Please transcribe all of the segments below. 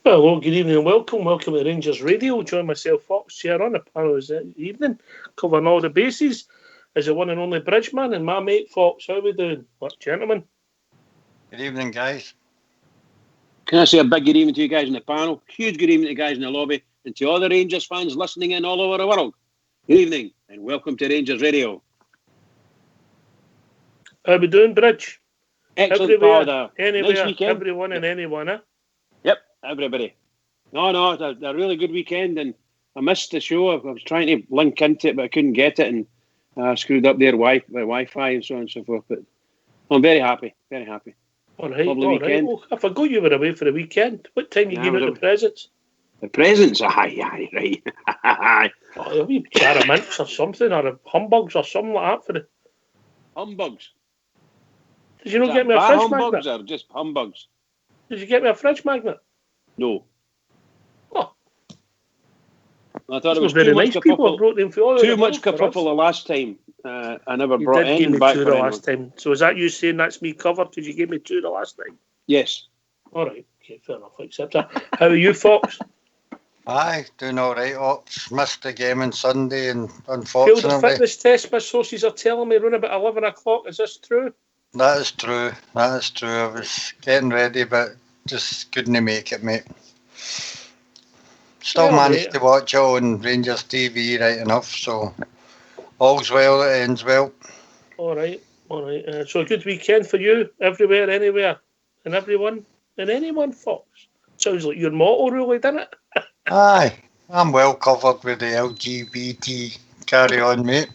Well, hello, good evening and welcome. Welcome to Rangers Radio. Join myself, Fox, here on the panel this evening, covering all the bases as the one and only Bridgeman and my mate Fox. How are we doing? What, gentlemen? Good evening, guys. Can I say a big good evening to you guys in the panel? Huge good evening to you guys in the lobby and to all the Rangers fans listening in all over the world. Good evening and welcome to Rangers Radio. How are we doing, Bridge? Excellent, Everywhere, anywhere, nice weekend. everyone and anyone, eh? Yep, everybody. No, it's a really good weekend, and I missed the show. I was trying to link into it, but I couldn't get it, and I screwed up their Wi-Fi and so on and so forth. But I'm very happy, very happy. All right, Well, I forgot you were away for the weekend. What time you gave out the presents? The presents? Aye, right. A wee jar of mints or something, or humbugs or something like that for the... Humbugs? Did you not get me a fridge humbugs magnet? Or just humbugs? Did you get me a fridge magnet? No. Oh. I thought it was very nice. People have brought them for all too much kerfuffle the last time. I never brought anything back for the last time. So is that you saying that's me covered because you gave me two the last time? Yes. All right. Okay, fair enough. I accept that. How are you, Fox? Aye, doing all right, Ops. Missed the game on Sunday, and unfortunately... Failed the fitness test, my sources are telling me, around about 11 o'clock. Is this true? That is true. I was getting ready, but just couldn't make it, mate. Still managed to watch it on Rangers TV right enough, so all's well, it ends well. All right. So a good weekend for you, everywhere, anywhere, and everyone, and anyone, Fox. Sounds like your motto, really, doesn't it? Aye, I'm well covered with the LGBT. Carry on, mate.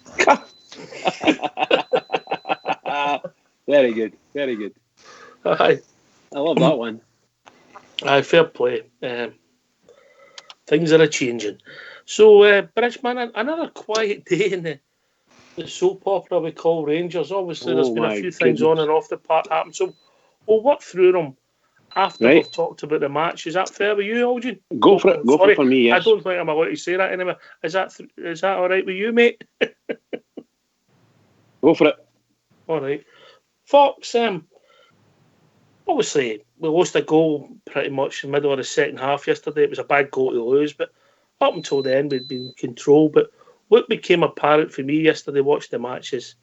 Very good. Aye. I love that one. Aye, fair play. Things are a-changing. So, Bridgeman, another quiet day in the soap opera we call Rangers. Obviously, there's been a few things on and off the park happen. So, we'll work through them after we've talked about the match. Is that fair with you, Algin? Go for it. Go for it for me, yes. I don't think I'm allowed to say that anymore. Is that all right with you, mate? Go for it. All right. Fox, obviously, we lost a goal pretty much in the middle of the second half yesterday. It was a bad goal to lose, but up until then, we'd been in control. But what became apparent for me yesterday watching the match is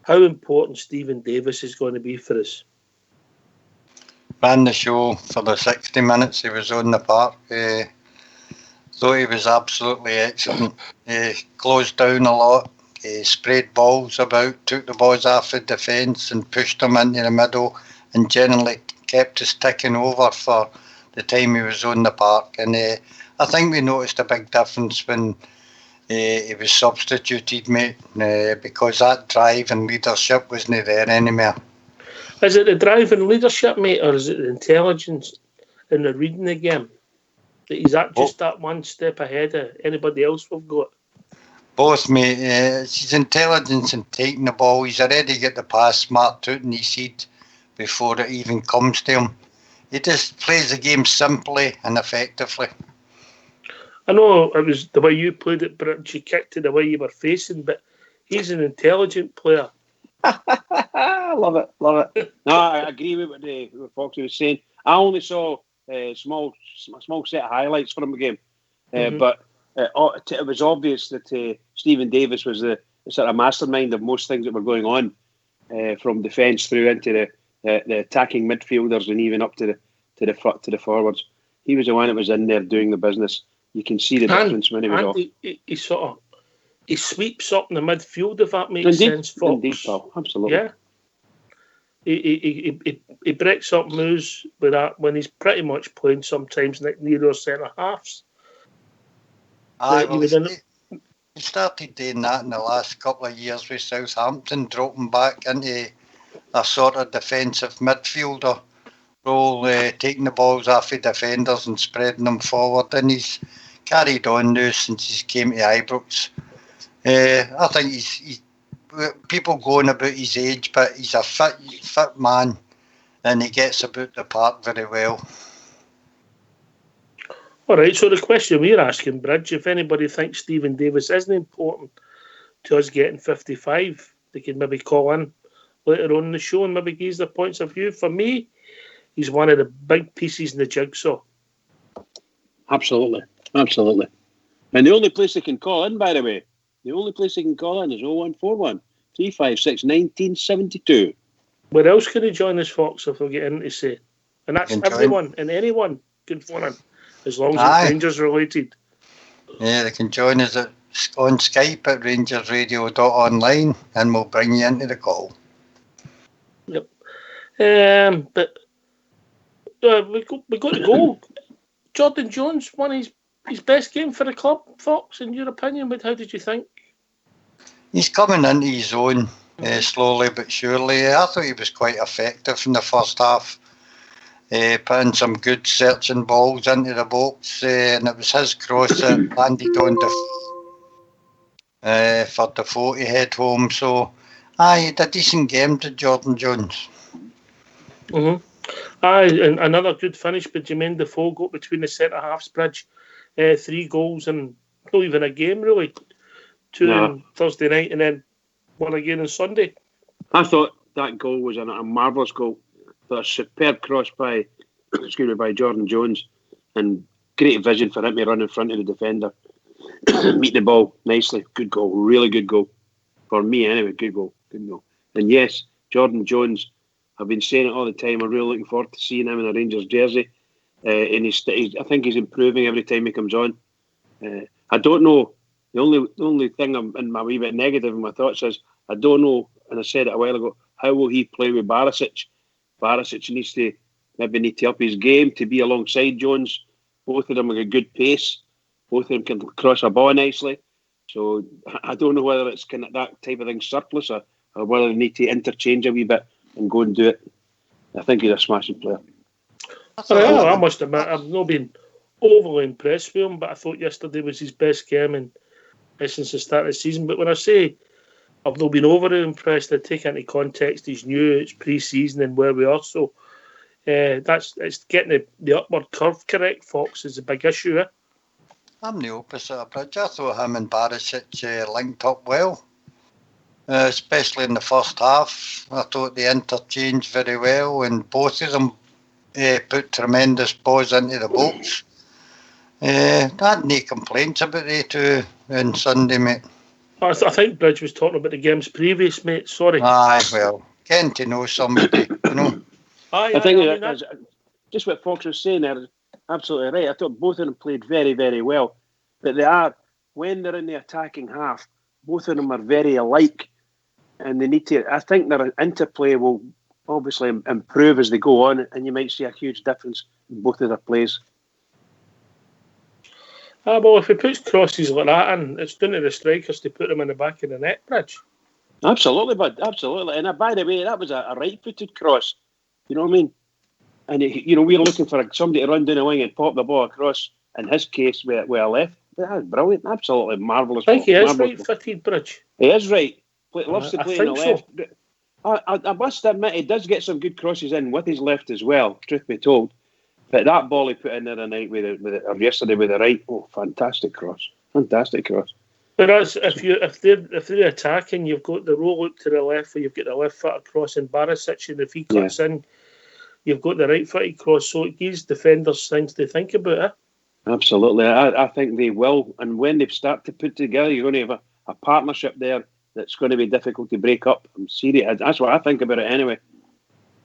how important Stephen Davis is going to be for us. Ran the show for the 60 minutes he was on the park. Thought he was absolutely excellent. He closed down a lot. He sprayed balls about, took the balls off the defence and pushed them into the middle, and generally kept us ticking over for the time he was on the park. And I think we noticed a big difference when he was substituted, mate, because that drive and leadership wasn't there anymore. Is it the drive and leadership, mate, or is it the intelligence in the reading the game? That he's just that one step ahead of anybody else we've got? Both, mate. It's his intelligence in taking the ball. He's already got the pass marked out in his head before it even comes to him. He just plays the game simply and effectively. I know it was the way you played it, but you kicked it the way you were facing, but he's an intelligent player. Love it. No, I agree with what Foxy was saying. I only saw a small set of highlights from the game, but it was obvious that Stephen Davis was the sort of mastermind of most things that were going on, from defence through into the attacking midfielders and even up to the forwards. He was the one that was in there doing the business. You can see the difference when he was off. He sweeps up in the midfield, if that makes sense, Fox. Indeed, Paul. Absolutely. Yeah. He breaks up moves with that when he's pretty much playing sometimes near our centre halves. He started doing that in the last couple of years with Southampton, dropping back into a sort of defensive midfielder role, taking the balls off the defenders and spreading them forward. And he's carried on now since he came to Ibrox. I think he's people going about his age, but he's a fit man, and he gets about the park very well. All right, so the question we're asking, Bridge, if anybody thinks Stephen Davis isn't important to us getting 55, they can maybe call in later on in the show and maybe give their points of view. For me, he's one of the big pieces in the jigsaw. Absolutely. Absolutely. And the only place they can call in, by the way, the only place they can call in is 0141 356 1972. Where else can they join us, Fox, if we get in to say? And that's Can join. everyone and anyone can phone in, as long as Aye. it's Rangers related. Yeah, they can join us on Skype at rangersradio.online and we'll bring you into the call. Yep. But we got to go. Jordan Jones won his best game for the club, Fox, in your opinion. But how did you think? He's coming into his own slowly but surely. I thought he was quite effective in the first half. Putting some good searching balls into the box, and it was his cross that landed on for Defoe to head home. So, he had a decent game to Jordan Jones. And another good finish, but Jermaine Defoe got between the centre halves bridge. 3 goals and not even a game really. 2 on Thursday night and then 1 again on Sunday. I thought that goal was a marvellous goal. A superb cross by Jordan Jones, and great vision for him to run in front of the defender, meet the ball nicely. Good goal, really good goal for me anyway. Good goal. And yes, Jordan Jones. I've been saying it all the time. I'm really looking forward to seeing him in a Rangers jersey. And I think he's improving every time he comes on. I don't know. The only thing I'm in my wee bit negative in my thoughts is I don't know. And I said it a while ago. How will he play with Barisic? Barisic needs to up his game to be alongside Jones. Both of them have a good pace. Both of them can cross a ball nicely. So I don't know whether it's kind of that type of thing surplus or whether they need to interchange a wee bit and go and do it. I think he's a smashing player. I must admit, I've not been overly impressed with him, but I thought yesterday was his best game since the start of the season. But when I say I've not been overly impressed, I take into context he's new, it's pre-season and where we are. So it's getting the upward curve correct, Fox, is a big issue. I'm the opposite of Bridge. I thought him and Barisic linked up well. Especially in the first half. I thought they interchanged very well and both of them put tremendous balls into the box. I had no complaints about they two on Sunday, mate. I think Bridge was talking about the games previous, mate. Sorry. Aye, well, getting to know somebody, you know. I think just what Fox was saying there is absolutely right. I thought both of them played very, very well. But when they're in the attacking half, both of them are very alike. And they need to. I think their interplay will obviously improve as they go on, and you might see a huge difference in both of their plays. Well, if he puts crosses like that in, it's down to the strikers to put them in the back of the net, Bridge. Absolutely, bud. Absolutely. And by the way, that was a right-footed cross. You know what I mean? And we're looking for somebody to run down the wing and pop the ball across. In his case, with a left, that's brilliant. Absolutely marvellous. I think he is right-footed, Bridge. He is right. Loves to play on the left. So. I must admit, he does get some good crosses in with his left as well, truth be told. But that ball he put in the other night or yesterday with the right, fantastic cross. Fantastic cross. But if they're attacking, you've got the roll out to the left where you've got the left foot across in Barisic, and if he cuts in, you've got the right footed cross, so it gives defenders things to think about. Absolutely. I think they will. And when they start to put together, you're going to have a partnership there that's going to be difficult to break up. I'm serious. That's what I think about it anyway.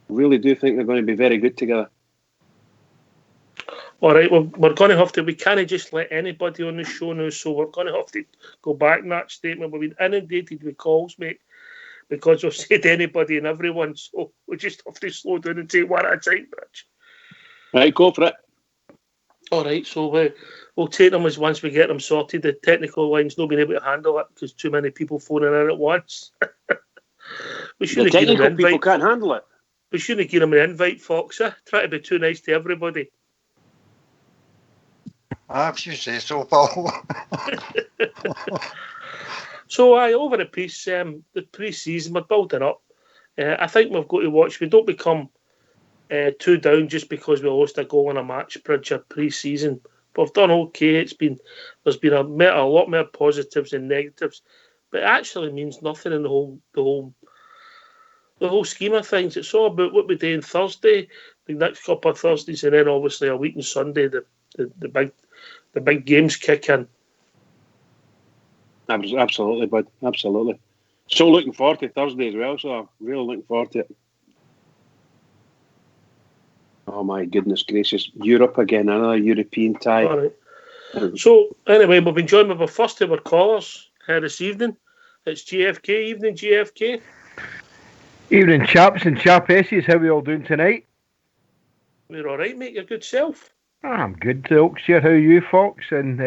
I really do think they're going to be very good together. All right, well, we're going to have to. We can't just let anybody on the show now, so we're going to have to go back in that statement. We've been inundated with calls, mate, because we've said anybody and everyone, so we just have to slow down and take one at a time, Rich. Right, go for it. All right, so we'll take them as once we get them sorted. The technical line's not been able to handle it because too many people phoning in at once. The technical people can't handle it. We shouldn't give them an invite, Fox. Try to be too nice to everybody. If you say so, Paul. So, over the piece, the pre-season, we're building up. I think we've got to watch. We don't become too down just because we lost a goal in a match, Bridge, pre-season. But we've done okay. There's been a lot more positives than negatives, but it actually means nothing in the whole scheme of things. It's all about what we do on Thursday, the next couple of Thursdays, and then obviously a week on Sunday, the the big games kick in. Absolutely, bud. Absolutely. So looking forward to Thursday as well. So I'm really looking forward to it. Oh my goodness gracious! Europe again, another European tie. All right. So anyway, we've been joined by our first ever callers this evening. It's GFK evening, GFK. Evening, chaps and chapesses. How are we all doing tonight? We're all right, mate. Your good self. I'm good, folks. Here, how are you, Fox and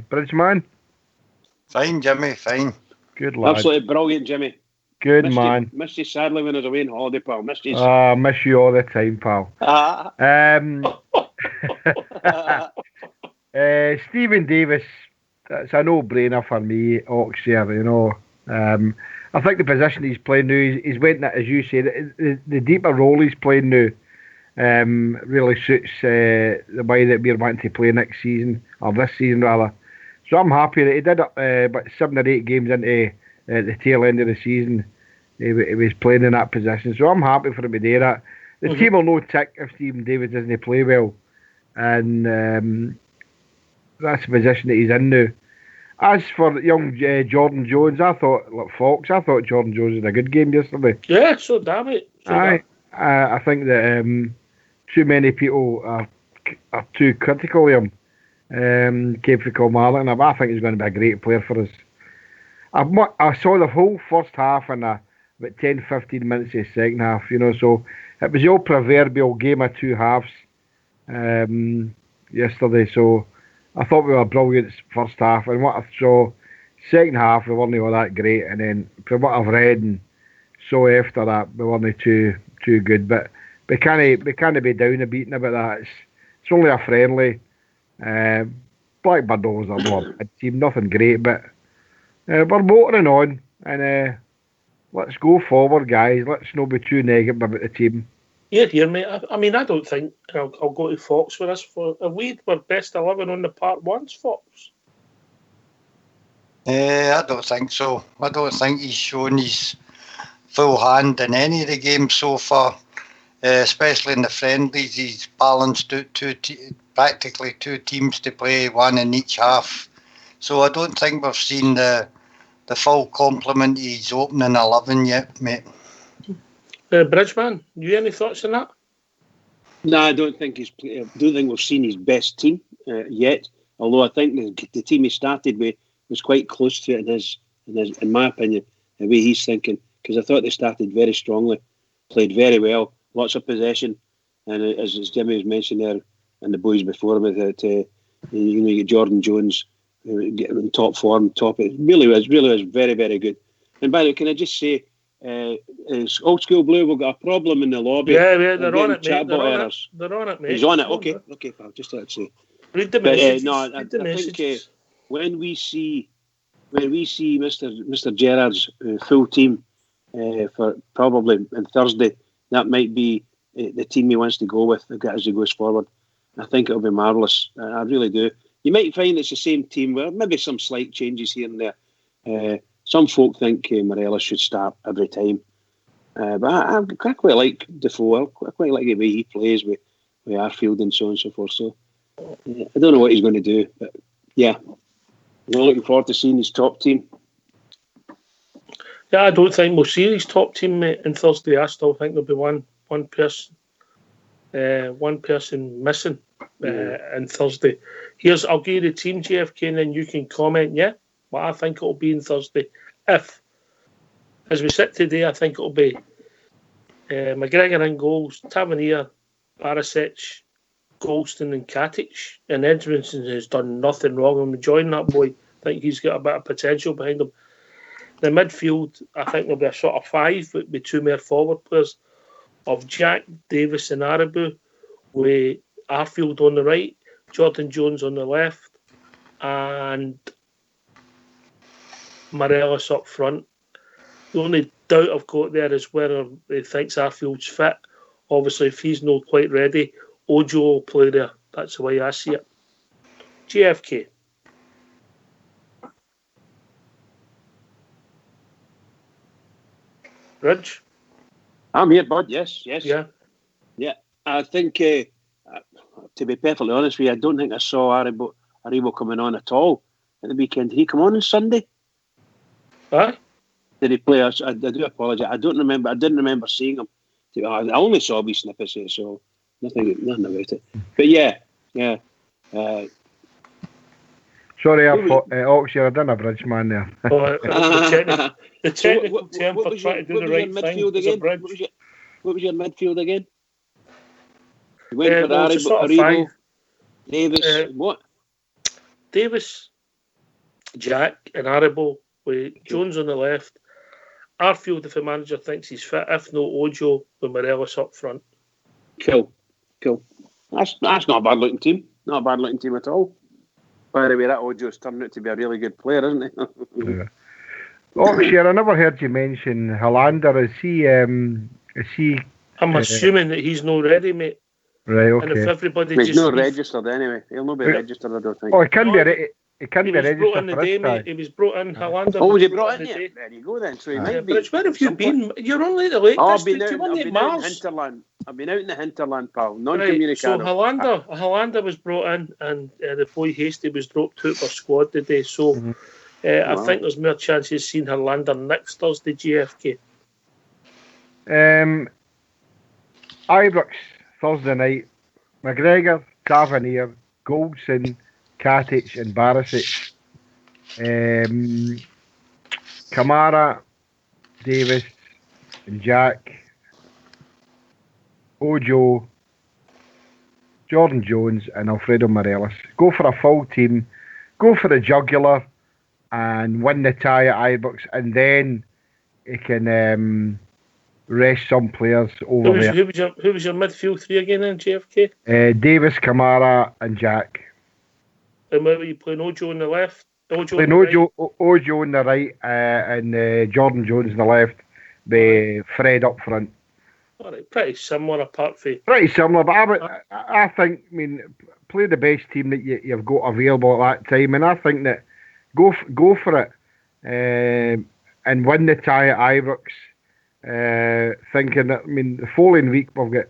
Bridgeman? Fine, Jimmy, fine. Good lad. Absolutely brilliant, Jimmy. Good man. Missed you sadly when I was away on holiday, pal. Missed you. I miss you all the time, pal. Stephen Davis, that's a no-brainer for me, Oxshire, you know. I think the position he's playing now, he's went, as you said, the deeper role he's playing now really suits the way that we're wanting to play next season, or this season rather. So I'm happy that he did it, but 7 or 8 games into the tail end of the season, he was playing in that position. So I'm happy for him to do that. The team will no tick if Stephen Davis doesn't play well. And that's the position that he's in now. As for young Jordan Jones, I thought Jordan Jones had a good game yesterday. Yeah, so damn it. I think that too many people are too critical of him. Came for Kilmarnock, and I think he's going to be a great player for us. I saw the whole first half and about 10-15 minutes of the second half, you know, so it was your proverbial game of two halves yesterday, so I thought we were brilliant first half, and what I saw second half we weren't all that great, and then from what I've read and saw after that we weren't too good, but we can't be down a beating about that. It's only a friendly. Blackburn Rovers are not a team, nothing great, but we're motoring on, and let's go forward, guys. Let's not be too negative about the team. Yeah, mate. I mean, I don't think I'll go to Fox with us for a week. We're best 11 on the part ones, Fox. I don't think so. I don't think he's shown his full hand in any of the games so far, especially in the friendlies. He's balanced out practically two teams to play, one in each half. So I don't think we've seen the full complement of his opening 11 yet, mate. Bridgeman, you any thoughts on that? No, I don't think we've seen his best team yet. Although I think the team he started with was quite close to it in my opinion, the way he's thinking. Because I thought they started very strongly, played very well, lots of possession, and as Jimmy was mentioned there, and the boys before him, you get Jordan Jones getting in top form, it really was very, very good. And by the way, can I just say, Old School Blue, we've got a problem in the lobby. Yeah, they're on it, mate. They're on it, mate. He's on it. Okay, pal. Just let say. Read the messages. I think when we see Mr. Gerrard's full team for probably on Thursday, that might be the team he wants to go with as he goes forward. I think it'll be marvellous. I really do. You might find it's the same team with maybe some slight changes here and there. Some folk think Morelos should start every time. But I quite like Defoe. I quite like the way he plays with Arfield and so on and so forth. So I don't know what he's going to do. But yeah, I'm looking forward to seeing his top team. Yeah, I don't think we'll see his top team, mate, on Thursday. I still think there'll be one person missing on Thursday. I'll give you the team, GFK, and then you can comment, what I think it'll be on Thursday. If, as we sit today, I think it'll be McGregor in goals, Tavernier, Barisic, Goldson and Katic. And Edmondson has done nothing wrong. I'm enjoying that boy. I think he's got a bit of potential behind him. The midfield, I think there'll be a sort of 5 with 2 more forward players of Jack, Davis and Aribo, with Arfield on the right, Jordan Jones on the left, and Morelos up front. The only doubt I've got there is whether he thinks Arfield's fit. Obviously, if he's not quite ready, Ojo will play there. That's the way I see it. GFK. Ridge? I'm here, bud. Yes. Yeah. I think to be perfectly honest with you, I don't think I saw Aribo coming on at all at the weekend. Did he come on Sunday? Aye. Did he play us? I do apologise. I don't remember. I didn't remember seeing him. I only saw a wee snippets of it, so nothing about it. But yeah. Sorry, I thought Oxford. I done a bridge man there. The technical term for trying to do the right thing is a bridge. What was your midfield again? You went for Aribo, Davis, what? Davis, Jack and Aribo with Jones on the left. Arfield, if the manager thinks he's fit. If no, Ojo with Morelos up front. Cool. That's not a bad looking team. Not a bad looking team at all. By the way, that Ojo's turned out to be a really good player, isn't he? Yeah. Oxford, I never heard you mention Hollander. Is he? I'm assuming that he's not ready, mate. Right, okay. And if everybody he's not registered anyway. He'll not be registered, I don't think. Oh, he can be. He can be registered brought in the for day, this mate. He was brought in, Hollander. Oh, was he brought in yet? There you go then. So he might be. Bridge, where have you been? You're only the Lake District. I've been out in hinterland. I've been out in the hinterland, pal. Non-communicado. So Hollander was brought in, and the boy Hasty was dropped out of our squad today. So I think there's more chances of seeing Hollander next Thursday, GFK. Ibrox, Thursday night. McGregor, Tavernier, Goldson, Katic and Barisic. Kamara, Davis and Jack. Ojo, Jordan Jones and Alfredo Morelos. Go for a full team. Go for the jugular and win the tie at Ibrox, and then you can rest some players over there. Who was your midfield three again in JFK? Davis, Kamara and Jack. And where were you playing? Ojo on the left? Ojo on the right and Jordan Jones on the left. Fred up front. All right, pretty similar apart from... Pretty similar, but I think, play the best team that you've got available at that time, and I think that go for it and win the tie at Ibrox. Thinking that, the following week we've got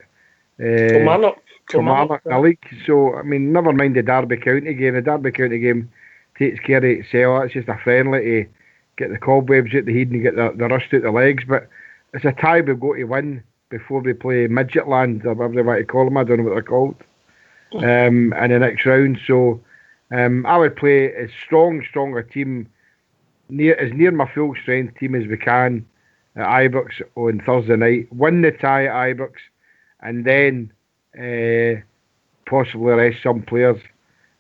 Kilmarnock in the league, so never mind the Derby County game. The Derby County game takes care of itself. It's just a friendly to get the cobwebs out the head and get the rust out the legs, but it's a tie we've got to win before we play Midgetland, or whatever they want to call them. I don't know what they're called. In the next round, so I would play as strong a team, near my full strength team as we can at Ibrox on Thursday night. Win the tie at Ibrox, and then possibly rest some players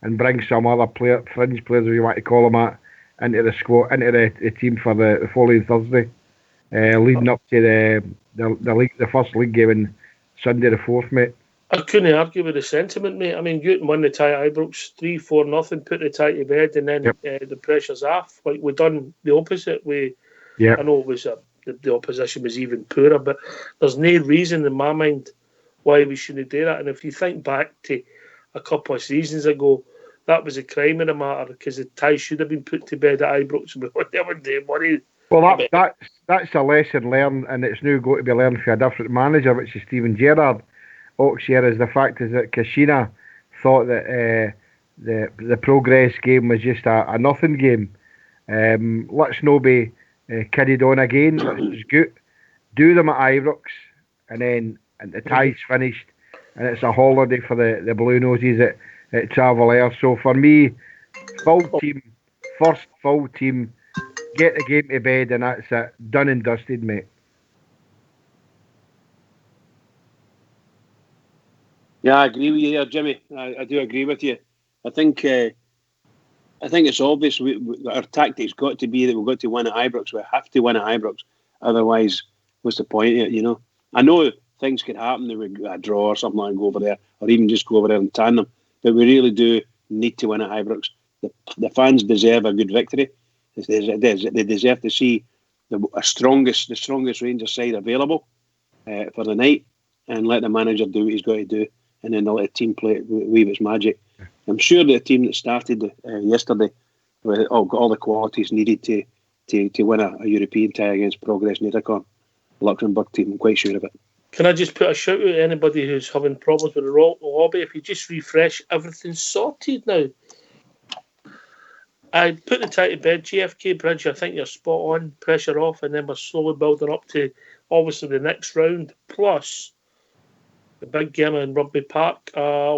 and bring some other fringe players, if you want to call them, into the squad, into the team for the following Thursday, leading up to the league, the first league game on Sunday the 4th, mate. I couldn't argue with the sentiment, mate. Goodton won the tie at Ibrox 3-4-0, put the tie to bed, and then the pressure's off. Like, we done the opposite. I know it was the opposition was even poorer, but there's no reason in my mind why we shouldn't do that. And if you think back to a couple of seasons ago, that was a crime in the matter, because the tie should have been put to bed at Ibrox. We would never do money. Well, that's a lesson learned, and it's now going to be learned for a different manager, which is Steven Gerrard. Oxford, is the fact is that Kashina thought that the progress game was just a nothing game. Let's not be carried on again. Let's just do them at Ibrox, and then the tie's finished, and it's a holiday for the Blue Noses at Travalair. So for me, first full team, get the game to bed, and that's it. Done and dusted, mate. Yeah, I agree with you here, Jimmy. I do agree with you. I think it's obvious our tactics got to be that we've got to win at Ibrox. We have to win at Ibrox. Otherwise, what's the point of it, I know things could happen, that we get a draw or something like that, go over there, or even just go over there and tan them. But we really do need to win at Ibrox. The fans deserve a good victory. They deserve to see the strongest Rangers side available for the night, and let the manager do what he's got to do, and then let the team play weave its magic. I'm sure the team that started yesterday got all the qualities needed to win a European tie against Progress Nidacon, Luxembourg team. I'm quite sure of it. Can I just put a shout out to anybody who's having problems with the lobby? If you just refresh, everything's sorted now. I put the tie to bed, GFK Bridge, I think you're spot on, pressure off, and then we're slowly building up to, obviously, the next round, plus the big game in Rugby Park,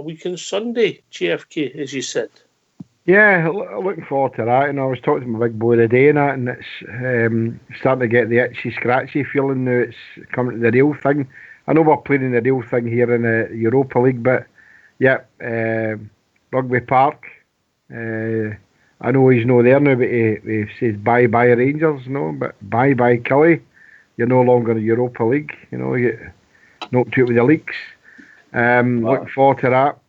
weekend Sunday, GFK, as you said. Yeah, looking forward to that. And I was talking to my big boy today and that, and it's starting to get the itchy, scratchy feeling now. It's coming to the real thing. I know we're playing the real thing here in the Europa League, but yeah, Rugby Park. I know he's no there now, but he says bye-bye Rangers, no, but bye-bye Kelly. You're no longer in the Europa League, you know, you get knocked out with the leaks. Looking forward to that.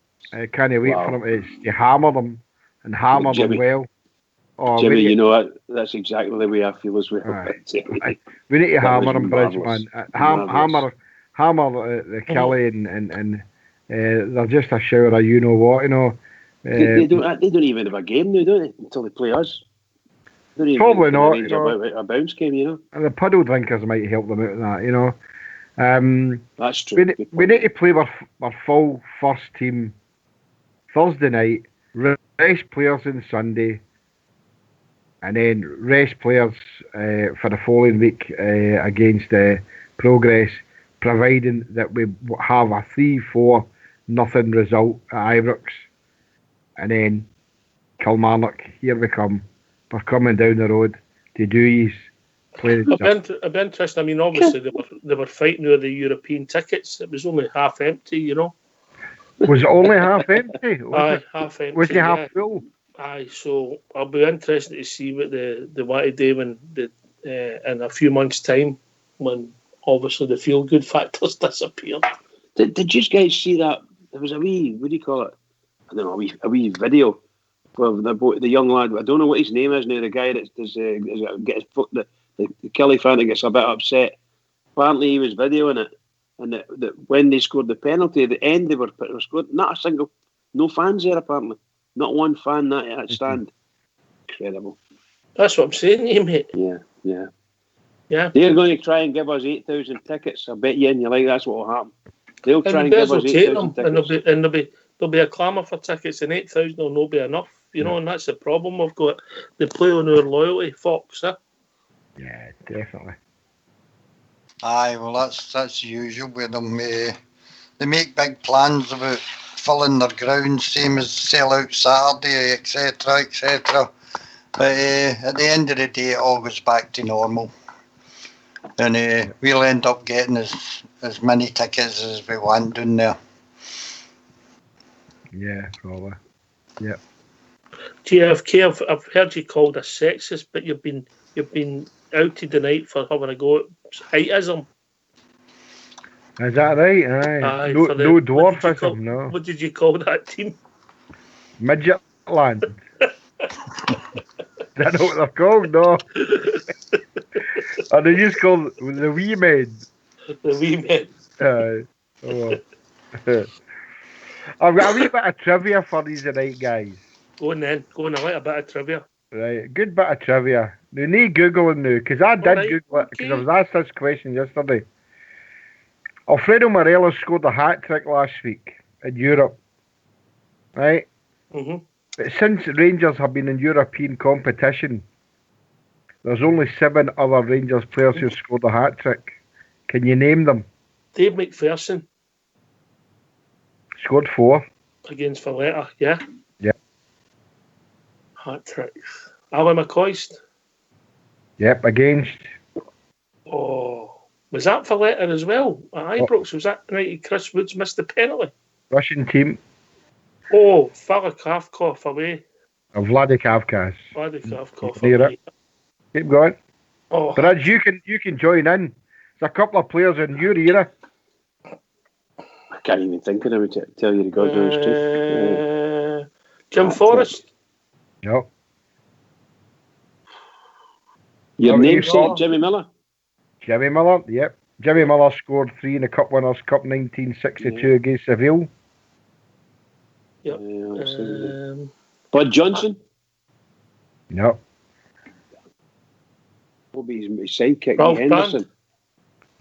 Can't wait for him to hammer them and hammer them well. Oh, Jimmy, you know what? That's exactly the way I feel as well. We need to hammer them, Bridge, man. Hammer the Kelly and they're just a shower of you know what, you know. They don't even have a game now, don't they? Until they play us. Probably not. You know, a bounce game, you know. And the puddle drinkers might help them out with that, you know. That's true. We need to play our full first team Thursday night, rest players on Sunday, and then rest players for the following week against Progress, providing that we have a 3-4 nothing result at Ibrox. And then Kilmarnock, here we come. We're coming down the road to do play. It'd be interesting. I mean, obviously they were fighting over the European tickets. It was only half empty, you know. Was it only half empty? Half empty. Was it half full? Aye, so I'll be interested to see what they want to do when in a few months' time, when obviously the feel good factors disappear. Did you guys see that? There was a wee, what do you call it? I don't know, a wee video of the young lad. I don't know what his name is now. The guy that get his foot, the Kelly fan that gets a bit upset. Apparently, he was videoing it, and that when they scored the penalty at the end, they were scored. Not a single, no fans there. Apparently, not one fan at stand. Incredible. That's what I'm saying to you, mate. Yeah. They're going to try and give us 8,000 tickets. I bet you in your life that's what will happen. They'll try and give us 8,000 tickets. And there'll be a clamour for tickets, and 8,000 will not be enough, you know, and that's the problem we've got. They play on our loyalty, Fox, huh? Yeah, definitely. Aye, well, that's usual with them. They make big plans about filling their grounds, same as sell out Saturday, etc., etc. But at the end of the day, it all goes back to normal. And we'll end up getting as many tickets as we want down there. Yeah, probably. Yeah. GFK, I've heard you called a sexist, but you've been outed tonight for having a go at heightism. Is that right? Aye. No dwarfism, no. What did you call that team? Midgetland. Is that what they're called? No. They just called the wee men. The wee men. Aye. Oh, well. I've got a wee bit of trivia for these tonight, guys. Go on then. Go on, I like a bit of trivia. Right, good bit of trivia. No need Googling now, because I did Google it, because I was asked this question yesterday. Alfredo Morelos scored a hat-trick last week in Europe, right? Mm-hmm. But since Rangers have been in European competition, there's only 7 other Rangers players who scored a hat-trick. Can you name them? Dave McPherson. Scored 4. Against Valletta, yeah? Yeah. Hat-tricks. Alan McCoist. Yep, against. Oh, was that Valletta as well? At Ibrox, was that night Chris Woods missed the penalty? Russian team. Oh, Kavkov away. Vladi Kavkaz. Vladi Kavkov away. Keep going. Oh. But as you can join in. There's a couple of players in your era. I can't even think of them, to tell you the God's truth. Jim Forrest. No. Your namesake, Jimmy Miller. Jimmy Miller, yep. Jimmy Miller scored 3 in the Cup Winners' Cup 1962 against Seville. Yep. Bud Johnson? No. Will be his sidekick, Ralph Henderson. Brand.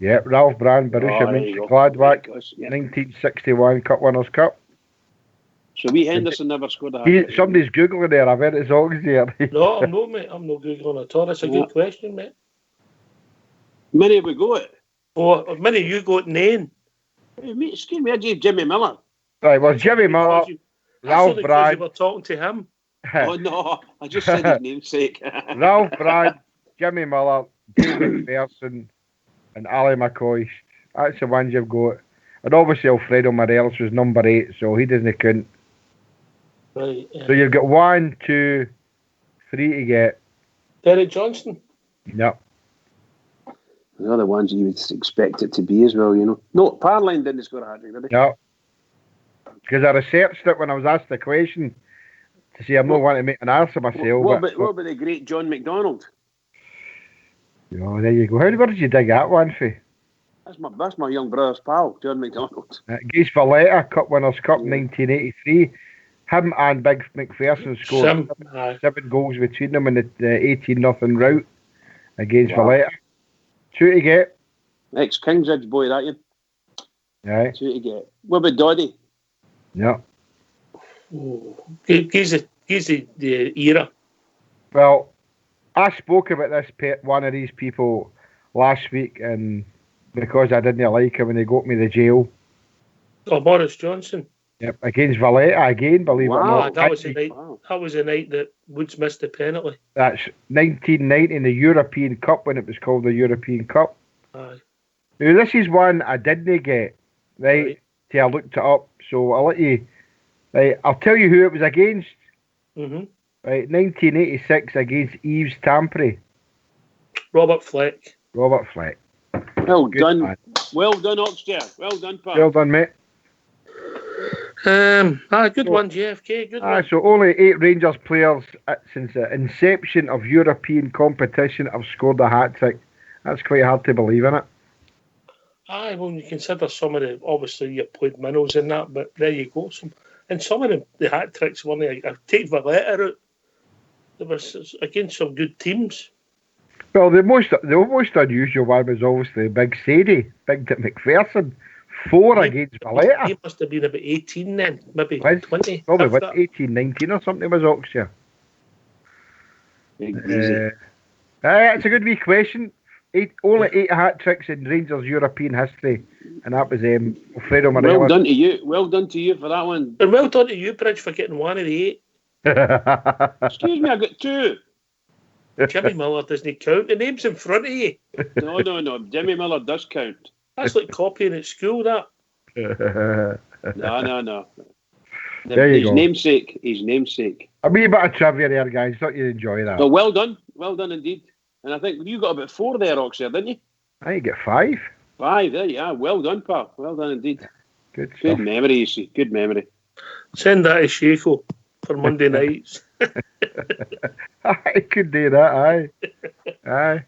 Yep, Ralph Brand, Borussia Mönchengladbach, 1961 Cup Winners' Cup. So wee Henderson never scored a hat-trick. Somebody's Googling there, I bet it's Auxerre. No, I'm not, mate. I'm not Googling at all. That's a good question, mate. Many we got. Oh, many you got Nain. Hey, mate, excuse me, I gave Jimmy Miller. Right, well, Jimmy Miller, Ralph Brand. You were talking to him. Oh, no, I just said his namesake. Ralph Brand, Jimmy Miller, David McPherson, and Ali McCoist. That's the ones you've got. And obviously Alfredo Morelos was number 8, so he doesn't count. Right. Yeah. So you've got 1, 2, 3 to get. Derek Johnson. Yep. They're the ones you would expect it to be as well, you know. No, Parline didn't score a hat-trick, did he? No. Because I researched it when I was asked the question to see I'm not wanting to make an ass of myself. What about the great John McDonald? Oh, there you go. Where did you dig that one for? That's my young brother's pal, John McDonald. Against Valletta, Cup Winners' Cup, 1983. Him and Big McPherson scored 7 goals between them in the 18-0 rout against Valletta. 2 to get. Ex-King's boy, that you? Right. 2 to get. What about Doddy? Yeah. Oh, he's the era. Well, I spoke about one of these people last week, and because I didn't like him and they got me to jail. Oh, Boris Johnson. Yep, against Valletta again, believe it or not. That was the night that Woods missed the penalty. That's 1990 in the European Cup, when it was called the European Cup. Aye. Now, this is one I didn't get, right, till I looked it up, so I'll let you, right, I'll tell you who it was against. Mm-hmm. Right, 1986 against Yves Tampere. Robert Fleck. Robert Fleck. Well Good done. man. Well done, Oxford. Well done, pal. Well done, mate. Good one, JFK. Good one. So only 8 Rangers players since the inception of European competition have scored a hat-trick. That's quite hard to believe, isn't it? Aye, when you consider some of the, obviously you played minnows in that, but there you go. Some of the hat-tricks weren't there. I take Valletta out. There was against some good teams. Well, the most unusual one was obviously Big Sadie, Big Dick McPherson. 4 against Valletta. He must have been about 18 then, maybe 20. Probably 18, 19 or something was Oxford. It's a good wee question. Only 8 hat-tricks in Rangers European history, and that was Alfredo Morelos. Well done to you. Well done to you for that one. And well done to you, Bridge, for getting 1 of the 8. Excuse me, I got 2. Jimmy Miller doesn't count. The name's in front of you. No. Jimmy Miller does count. That's like copying at school, that. No. There you go. His namesake. A wee bit of trivia there, guys. Thought you'd enjoy that. No, well done. Well done indeed. And I think you got about 4 there, Oxford, didn't you? I think you get 5. 5, there you are. Well done, pal. Well done indeed. Good stuff. Good memory, you see. Good memory. Send that to Shaco for Monday nights. I could do that, aye.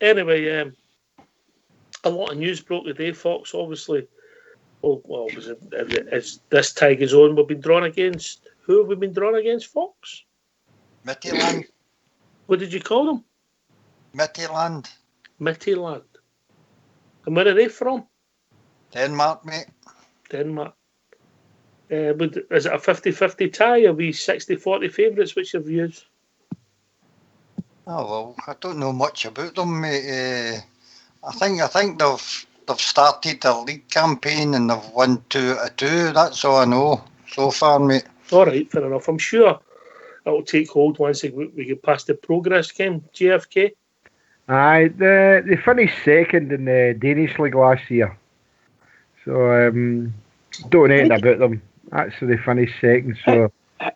Anyway, a lot of news broke today, Fox, obviously. As this Tigers on, we've been drawn against. Who have we been drawn against, Fox? Midtjylland. What did you call them? Midtjylland. Midtjylland. And where are they from? Denmark, mate. Denmark. Is it a 50-50 tie? Are we 60-40 favourites? What's your views? Oh, well, I don't know much about them, mate. I think they've started their league campaign and they've won 2 out of 2. That's all I know so far, mate. All right, fair enough. I'm sure it'll take hold once we get past the progress game, JFK. Aye, they finished second in the Danish league last year. So, don't know anything about them. Actually, they finished second. So,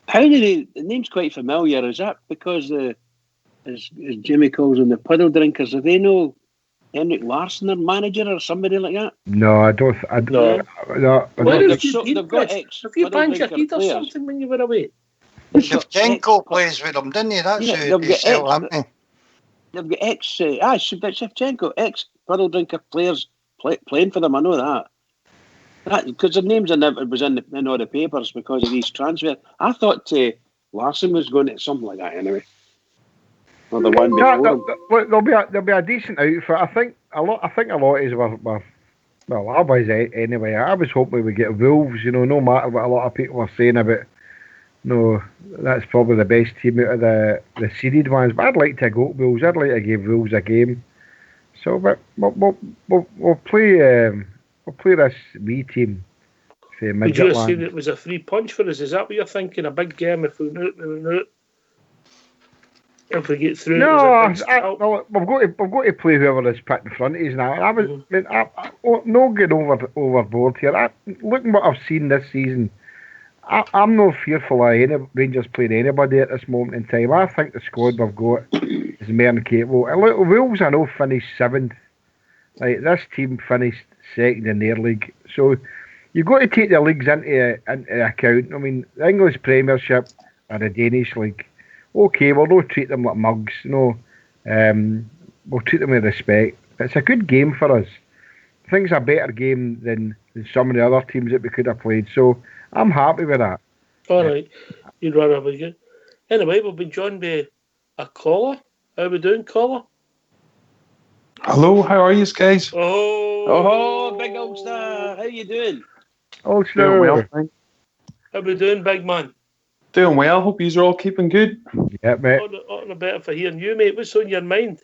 how do they? The name's quite familiar. Is that because as Jimmy calls them, the puddle drinkers? Do they know Henrik Larsson, their manager, or somebody like that? No, I don't. No. Where have you banged your head or something when you were away? Shevchenko plays with them, didn't he? That's who he's still, hasn't he? They've got Shevchenko, ex-puddle drinker players playing for them. I know that. Because their names was in all the papers because of these transfers. I thought Larsson was going to something like that anyway. Or the one before him. There'll be a decent outfit. I think a lot of us were well, I was anyway. I was hoping we would get Wolves. No matter what a lot of people were saying about. No, that's probably the best team out of the seeded ones. But I'd like to go Wolves. I'd like to give Wolves a game. So, but we'll play this wee team. Would you assume it was a free punch for us? Is that what you're thinking? A big game if we win out? If we get through, we've got to play whoever is put in front of us now. I'm not getting overboard here. Looking what I've seen this season, I'm not fearful of any Rangers playing anybody at this moment in time. I think the squad we've got is more than capable. Wolves, I know, finished 7th. Like, this team finished 2nd in their league. So you've got to take the leagues into account. I mean, the English Premiership or the Danish League. Okay, we'll not treat them like mugs. No, we'll treat them with respect. It's a good game for us. I think it's a better game than some of the other teams that we could have played. So I'm happy with that. All right, you'd rather be good. Anyway, we've been joined by a caller. How we doing, caller? Hello, how are you guys? Oh, big Ulster. How you doing? Ulster. Doing well, thanks. How we doing, big man? Doing well. Hope you're all keeping good. Yeah, mate. All the better for hearing you, mate. What's on your mind?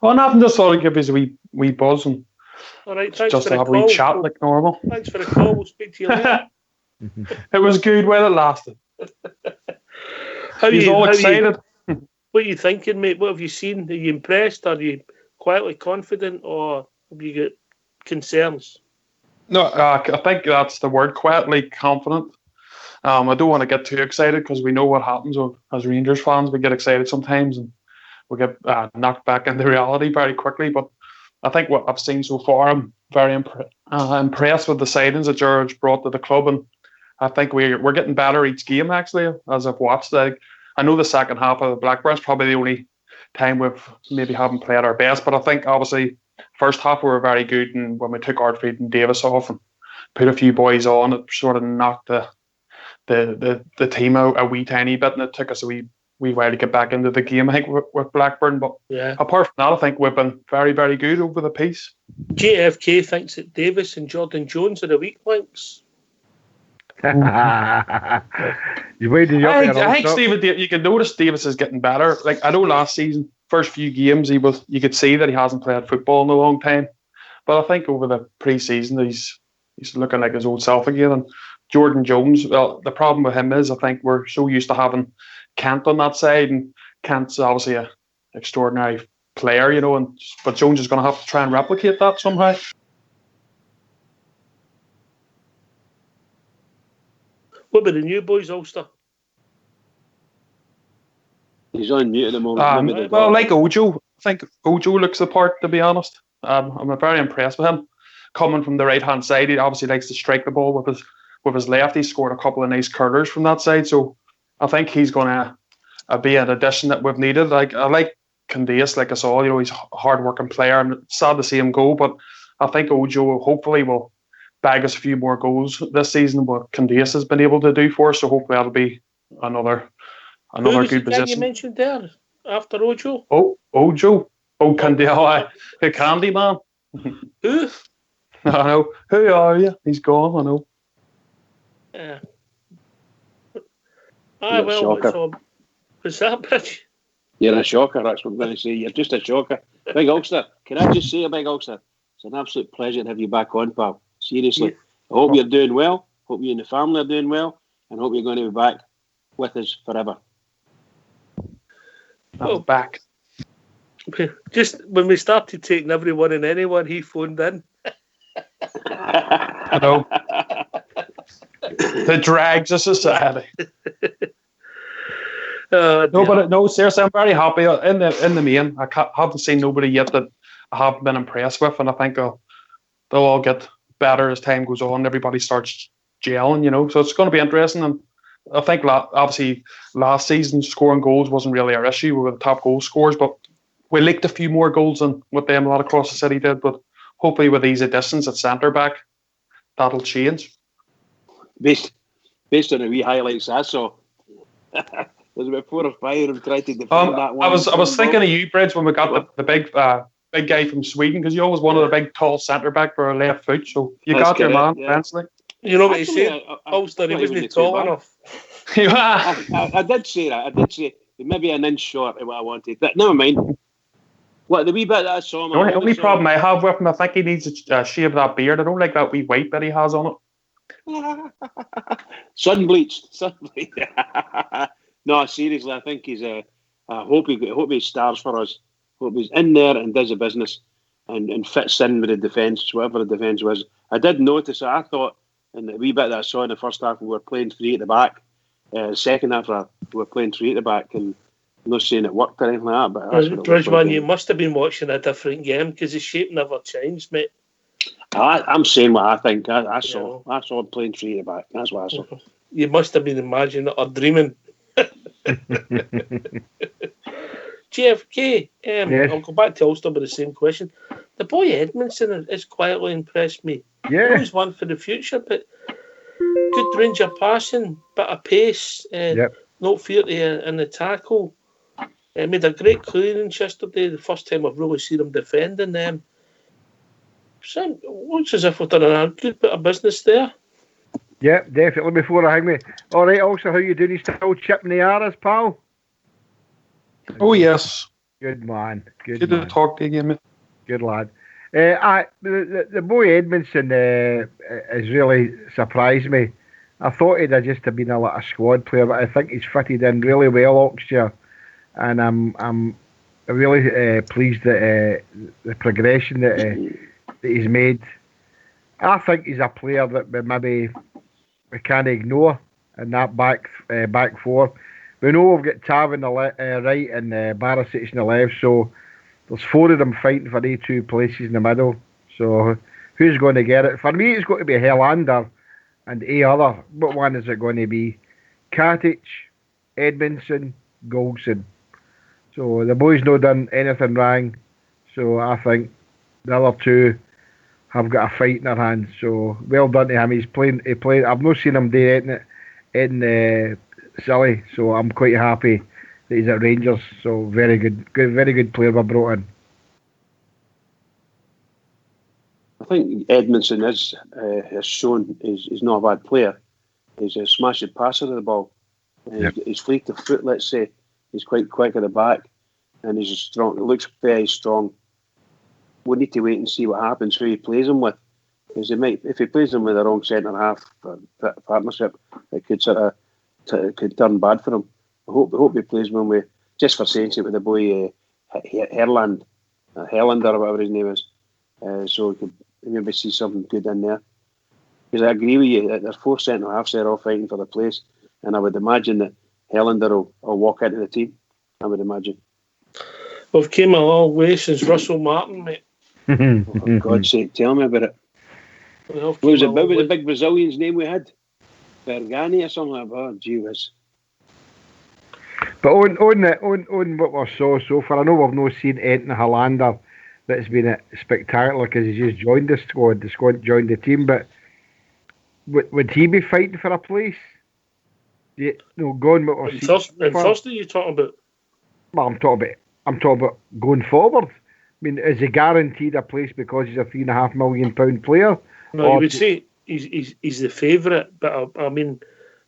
Oh, nothing. Just thought I'd give you a wee buzz and all right, thanks just for have the a wee call. chat like normal. Thanks for the call. We'll speak to you later. It was good while it lasted. How are you all excited? What are you thinking, mate? What have you seen? Are you impressed? Are you quietly confident, or have you got concerns? No, I think that's the word. Quietly confident. I don't want to get too excited because we know what happens as Rangers fans. We get excited sometimes and we get knocked back into reality very quickly. But I think what I've seen so far, I'm very impressed with the signings that George brought to the club, and I think we're getting better each game. Actually, as I've watched, I know the second half of the Blackburn's probably the only time we've maybe haven't played our best, but I think obviously first half we were very good, and when we took Artfield and Davis off and put a few boys on, it sort of knocked the team out a wee tiny bit, and it took us a wee while to get back into the game, I think, with Blackburn. But apart from that, I think we've been very, very good over the piece. JFK thinks that Davis and Jordan Jones are the weak links. I think Stephen, you can notice Davis is getting better. Like, I know last season, first few games, you could see that he hasn't played football in a long time. But I think over the pre-season, he's looking like his old self again. And Jordan Jones, well, the problem with him is I think we're so used to having Kent on that side, and Kent's obviously an extraordinary player, but Jones is going to have to try and replicate that somehow. What about the new boys, Ulster? He's on mute at the moment. Well, like Ojo, I think Ojo looks the part, to be honest. I'm very impressed with him. Coming from the right-hand side, he obviously likes to strike the ball with his left. He scored a couple of nice curlers from that side, so I think he's going to be an addition that we've needed. Like, I like Candace, like us all. He's a hard-working player. I'm sad to see him go, but I think Ojo hopefully will bag us a few more goals this season, what Candace has been able to do for us. So hopefully that'll be another good position. You mentioned there after Ojo? Oh, Ojo. Oh, Candace. The Candy Man. Who? I know. Who are you? He's gone, I know. Yeah. What's that, bitch? You're a shocker, that's what I'm going to say. You're just a shocker. Big Ulster, can I just say, Big Ulster, it's an absolute pleasure to have you back on, pal. Seriously. Yeah. I hope you're doing well. Hope you and the family are doing well. And hope you're going to be back with us forever. I'm back. Just when we started taking everyone and anyone, he phoned in. I know. The drags of society. No, seriously, I'm very happy. In the main, I haven't seen nobody yet that I haven't been impressed with, and I think they'll all get better as time goes on. Everybody starts gelling, so it's going to be interesting. And I think obviously last season scoring goals wasn't really our issue. We were the top goal scorers, but we leaked a few more goals than what them a lot across the city did. But hopefully with these additions at centre back, that'll change. Based on the wee highlights I saw, there's about 4 or 5 of them trying to defend that one. I was thinking of you, Bridge, when we got the big big guy from Sweden, because you always wanted a big, tall centre back for a left foot. So you That's got your correct, man eventually. You know what he Actually, said? Ulster, he wasn't tall enough. I did say that. I did say maybe an inch short of what I wanted. But never mind. What the wee bit that I saw him. The only problem I have with him, I think he needs to shave that beard. I don't like that wee white bit he has on it. Sun bleached. No, seriously, I think he's I hope he stars for us. Hope he's in there and does the business and fits in with the defence, whatever the defence was. I did notice that. I thought in the wee bit that I saw in the first half we were playing three at the back. Second half we were playing three at the back, and I'm not saying it worked or anything like that. But Bridgman, you must have been watching a different game because the shape never changed, mate. I'm saying what I think. I saw him playing three at the back. That's what I saw. You must have been imagining or dreaming. JFK, yes. I'll go back to Ulster with the same question. The boy Edmondson has quietly impressed me. Yeah. He's one for the future, but good range of passing, bit of pace, no fear in the tackle. Made a great clearance yesterday, the first time I've really seen him defending them. Looks as if we've done a good bit of business there. Yeah, definitely before I hang me. All right, also, how you doing? You still chipping the arrows, pal? Oh, yes. Good man. Good to talk to you again, mate. Good lad. The boy Edmondson has really surprised me. I thought he'd have just been a squad player, but I think he's fitted in really well, Oxford. And I'm really pleased that the progression that he's made. I think he's a player that maybe we can't ignore in that back four. We know we've got Tav in the right and Barisic in the left, so there's four of them fighting for these two places in the middle. So who's going to get it? For me, it's going to be Helander and a other. What one is it going to be? Katic, Edmondson, Goldson. So the boys not done anything wrong. So I think the other two have got a fight in their hands. So well done to him. He played. I've not seen him do it in Silly. So I'm quite happy that he's at Rangers. So very good player we brought in. I think Edmondson has shown he's not a bad player. He's a smashing passer of the ball. He's fleet of foot, let's say. He's quite quick at the back, and he's strong. It looks very strong. We need to wait and see what happens who he plays him with, because if he plays him with the wrong centre half partnership, it could turn bad for him. I hope he plays him with, just for saying it, with the boy Helander or whatever his name is, so we could maybe see something good in there. Because I agree with you, there's four centre halves there all fighting for the place, and I would imagine that Helander will walk into the team. I would imagine. We've came a long way since Russell Martin, mate. For God's sake, tell me about it. What was the big Brazilian's name we had? Bergani or something like that? Oh, gee whiz. But on what we saw so far, I know we've not seen Anthony Helander that's been spectacular because he's just joined the squad joined the team, but would he be fighting for a place? Yeah, no, going what we're seeing. Thursday, you're talking about? Well, I'm talking about going forward. I mean, is he guaranteed a place because he's a £3.5 million player? No, you would say he's the favourite, but I mean,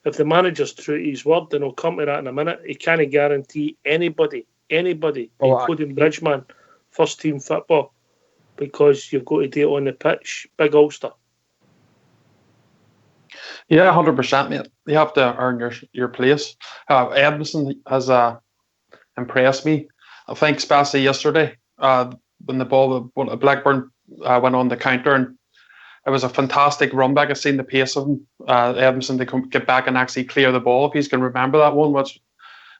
if the manager's true to his word, then he'll come to that in a minute. He can't guarantee anybody, including Bridgman, first team football, because you've got to do it on the pitch. Big Ulster. Yeah, 100%, mate. You have to earn your place. Edmondson has impressed me. I think especially yesterday when the ball, when Blackburn went on the counter, and it was a fantastic run back. I've seen the pace of him, Edmondson, to get back and actually clear the ball. If he's can remember that one, which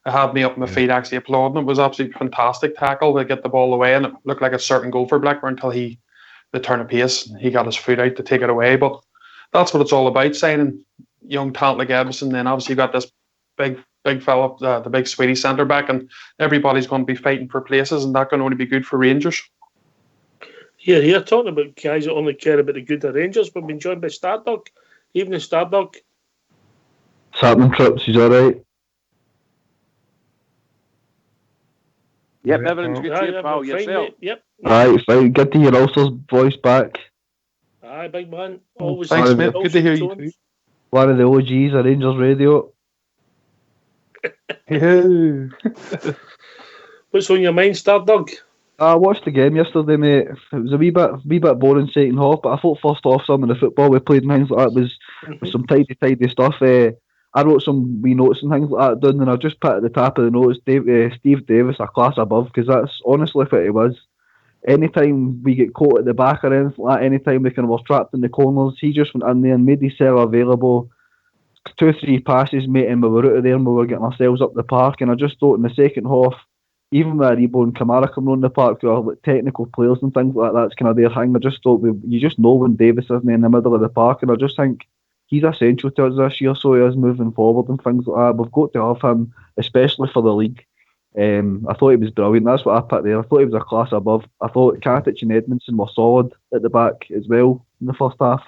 had me up on my feet actually applauding. It was absolutely fantastic tackle to get the ball away, and it looked like a certain goal for Blackburn until the turn of pace. He got his foot out to take it away, but that's what it's all about, signing young talent like Edmondson. Then obviously you got this big fella, the big Swedish centre back, and everybody's going to be fighting for places, and that's going to only be good for Rangers. Here, talking about guys that only care about the good of Rangers. We've been joined by Stardog. Evening, Stardog. What's happening, Trips? He's alright. Yep, everything's good Aye, too, pal. fine, Yourself? mate. Yep. Right, fine. Good to hear Ulster's voice back. Aye, big man. Always Thanks, mate. dulcet Good to hear you tones. too. One of the OGs of Rangers Radio. What's on your mind, Stardog? I watched the game yesterday, mate. It was a wee bit boring second half, but I thought first half some of the football we played and things like that was some tidy stuff. I wrote some wee notes and things like that down, and I just put at the top of the notes Steve Davis a class above, because that's honestly what he was. Anytime we get caught at the back or anything like that, anytime we were trapped in the corners, he just went in there and made himself available. 2 or 3 passes, mate, and we were out of there and we were getting ourselves up the park. And I just thought in the second half, even with Aribo and Kamara coming on the park, who are like technical players and things like that, that's kind of their thing. I just thought you just know when Davis isn't in the middle of the park, and I just think he's essential to us this year, so he is moving forward and things like that. We've got to have him, especially for the league. I thought he was brilliant. That's what I put there. I thought he was a class above. I thought Katic and Edmondson were solid at the back as well in the first half,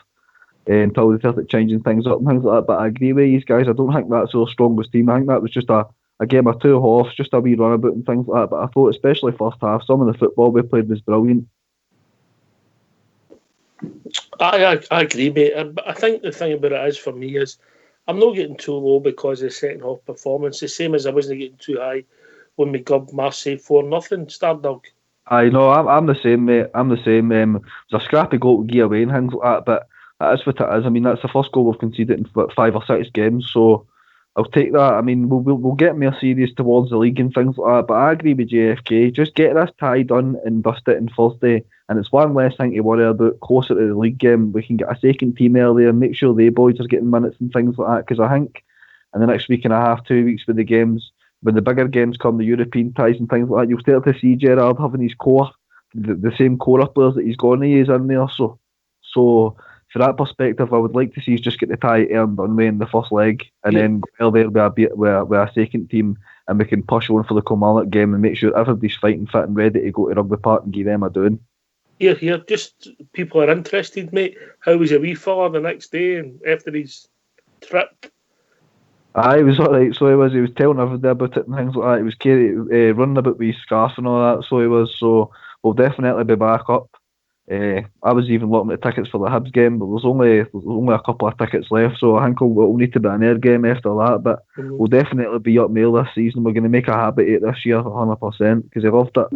until they started changing things up and things like that. But I agree with these guys. I don't think that's our strongest team. I think that was just a game of 2 halves, just a wee runabout and things like that. But I thought, especially first half, some of the football we played was brilliant. I agree, mate. I think the thing about it is, for me, is I'm not getting too low because of the second half performance. The same as I wasn't getting too high when we got Marseille 4-0, Stardog. I know, I'm the same, mate. I'm the same. It was a scrappy goal to give away and things like that, but that is what it is. I mean, that's the first goal we've conceded in 5 or 6 games, so I'll take that. I mean, we'll get more serious towards the league and things like that, but I agree with JFK. Just get this tie done and dust it on Thursday, and it's one less thing to worry about closer to the league game. We can get a second team earlier, make sure they boys are getting minutes and things like that, because I think in the next week and a half, 2 weeks with the games, when the bigger games come, the European ties and things like that, you'll start to see Gerrard having his core, the same core of players that he's going to use in there. So for that perspective, I would like to see us just get the tie earned on in the first leg, and then go there with a second team, and we can push on for the Kilmarnock game and make sure everybody's fighting fit and ready to go to Rugby Park and give them a doing. Here, just people are interested, mate. How was your wee fella the next day and after his trip? He was alright, so he was telling everybody about it and things like that. He was running about with his scarf and all that, so he was. So we'll definitely be back up. I was even looking at tickets for the Hibs game, but there's only a couple of tickets left, so I think we'll need to be an air game after that. But we'll definitely be up mail this season. We're going to make a habit of it this year, 100%, because I loved it.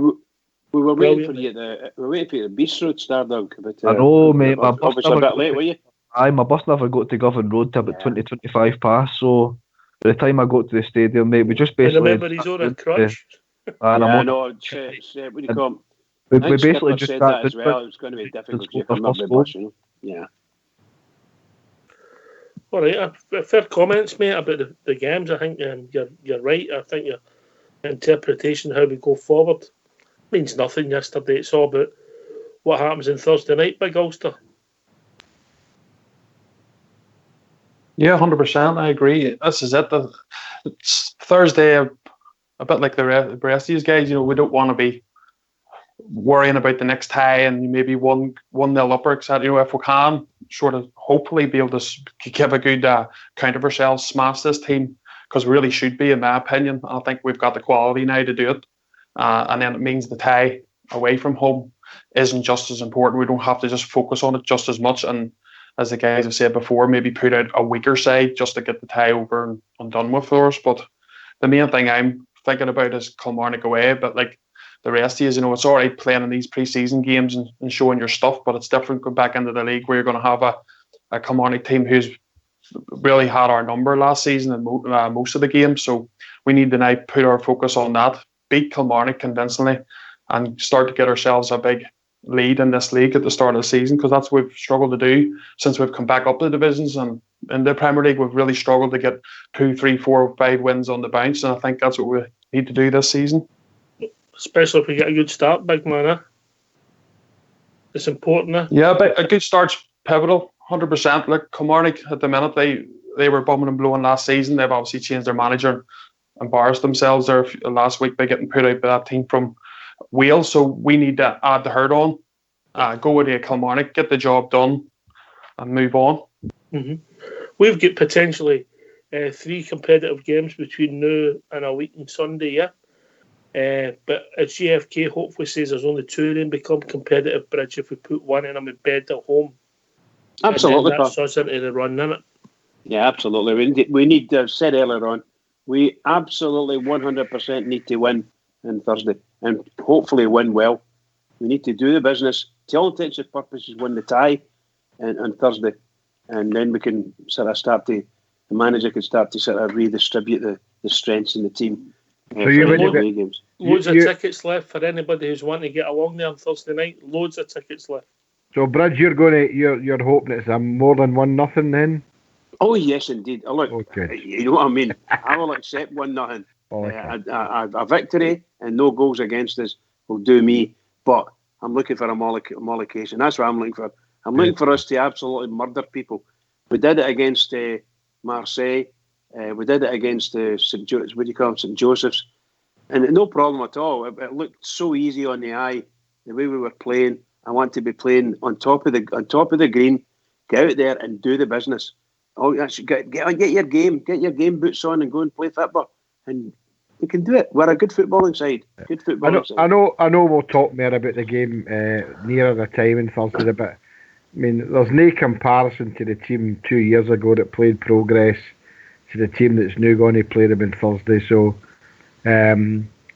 We were waiting for you at the Beast Road, Stardog. But, I know, mate. My bus obviously a bit late, were you? Aye, my bus never got to Govan Road till about 20-25 past, so by the time I got to the stadium, mate, we just basically... And remember, he's on a crutch. I know. What do you call him? We basically just said that as well. It was going to be difficult to come up with bus, you know? Yeah. All right, fair comments, mate, about the games. I think you're right. I think your interpretation of how we go forward means nothing yesterday. It's all about what happens on Thursday night, Big Ulster. Yeah, 100%. I agree. This is it. It's Thursday, a bit like the rest of these guys. You know, we don't want to be worrying about the next tie and maybe 1-0 up or etc. You know, if we can sort of hopefully be able to give a good count of ourselves, smash this team, because we really should be, in my opinion. I think we've got the quality now to do it. And then it means the tie away from home isn't just as important. We don't have to just focus on it just as much. And as the guys have said before, maybe put out a weaker side just to get the tie over and done with for us. But the main thing I'm thinking about is Kilmarnock away. But like the rest of you, you know, it's all right playing in these pre-season games and showing your stuff, but it's different going back into the league where you're going to have a Kilmarnock team who's really had our number last season in most of the games. So we need to now put our focus on that, beat Kilmarnock convincingly, and start to get ourselves a big lead in this league at the start of the season, because that's what we've struggled to do since we've come back up the divisions. And in the Premier League, we've really struggled to get 2, 3, 4, 5 wins on the bounce, and I think that's what we need to do this season. Especially if we get a good start, big man. It's important. Yeah, but a good start's pivotal, 100%. Look, Kilmarnock at the minute, they were bumming and blowing last season. They've obviously changed their manager and embarrassed themselves there last week by getting put out by that team from Wales. So we need to add the herd on, go with the Kilmarnock, get the job done, and move on. Mm-hmm. We've got potentially 3 competitive games between now and a week on Sunday, yeah? But as GFK hopefully says, there's only 2 of them become competitive, Bridge, if we put one in them in bed at home. Absolutely, and that's us into the run, isn't it? Yeah, absolutely. We need to, said earlier on, we absolutely 100% need to win on Thursday and hopefully win well. We need to do the business. To all intents and purposes, win the tie on Thursday. And then we can sort of the manager can start to sort of redistribute the strengths in the team. So you would games. Loads of tickets left for anybody who's wanting to get along there on Thursday night. Loads of tickets left. So, Bridge, you're hoping it's more than 1-0 then? Oh yes, indeed. Look, okay. You know what I mean. I will accept 1-0. A victory and no goals against us will do me. But I'm looking for a mollification. That's what I'm looking for. I'm looking for us to absolutely murder people. We did it against Marseille. We did it against St. Joseph's, and no problem at all. It looked so easy on the eye. The way we were playing, I want to be playing on top of the green. Get out there and do the business. Oh, get your game boots on and go and play football, and we can do it. We're a good footballing side. I know. We'll talk more about the game nearer the time on Thursday, but I mean, there's no comparison to the team 2 years ago that played Progress to the team that's now going to play them on Thursday. So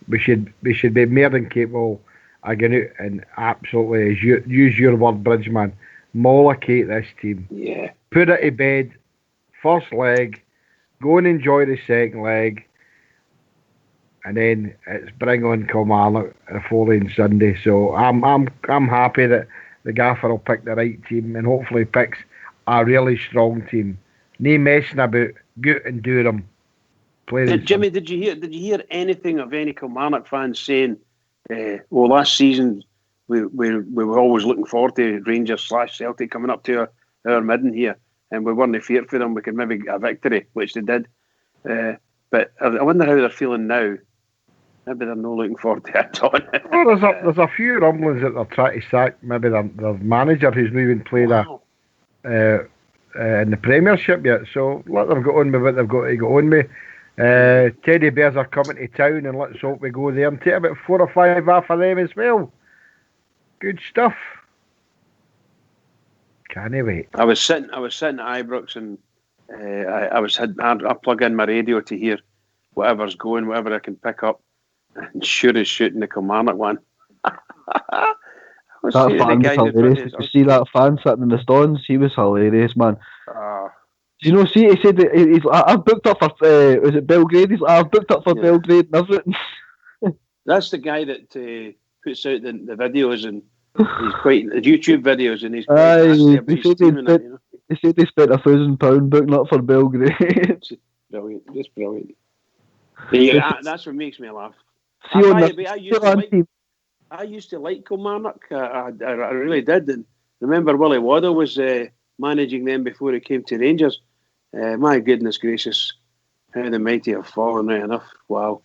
we should be more than capable of getting out and absolutely, use your word, Bridgeman, mollocate this team. Yeah. Put it to bed. First leg, go and enjoy the second leg, and then it's bring on Kilmarnock the following Sunday. So I'm happy that the gaffer will pick the right team and hopefully picks a really strong team. No messing about. Go and do them. Jimmy, did you hear anything of any Kilmarnock fans saying, last season we were always looking forward to Rangers/Celtic coming up to our midden here, and we weren't feared for them. We could maybe get a victory, which they did. But I wonder how they're feeling now. Maybe they're not looking forward to it. Well, there's a few rumblings that they're trying to sack maybe their manager who's not even played in the Premiership yet. So let them go on with what they've got to go on with. Teddy Bears are coming to town, and let's hope we go there and take about 4 or 5 off of them as well. Good stuff. Can't wait. I was sitting at Ibrox, and I plug in my radio to hear whatever's going, whatever I can pick up, and sure as shooting the Kilmarnock one. That fan was hilarious. Did you see that fan sitting in the stands? He was hilarious, man. Do you know? See, he said that I've booked up for was it Belgrade? He's like, I've booked up for Belgrade and everything. That's the guy that puts out the videos, and he's quite the YouTube videos, and he's they said they spent £1,000 booking up for Belgrade. Brilliant, just brilliant. Yeah, that's what makes me laugh. I used to like Kilmarnock. I really did. And remember, Willie Waddle was managing them before he came to Rangers. My goodness gracious, how the mighty have fallen, right enough. Wow.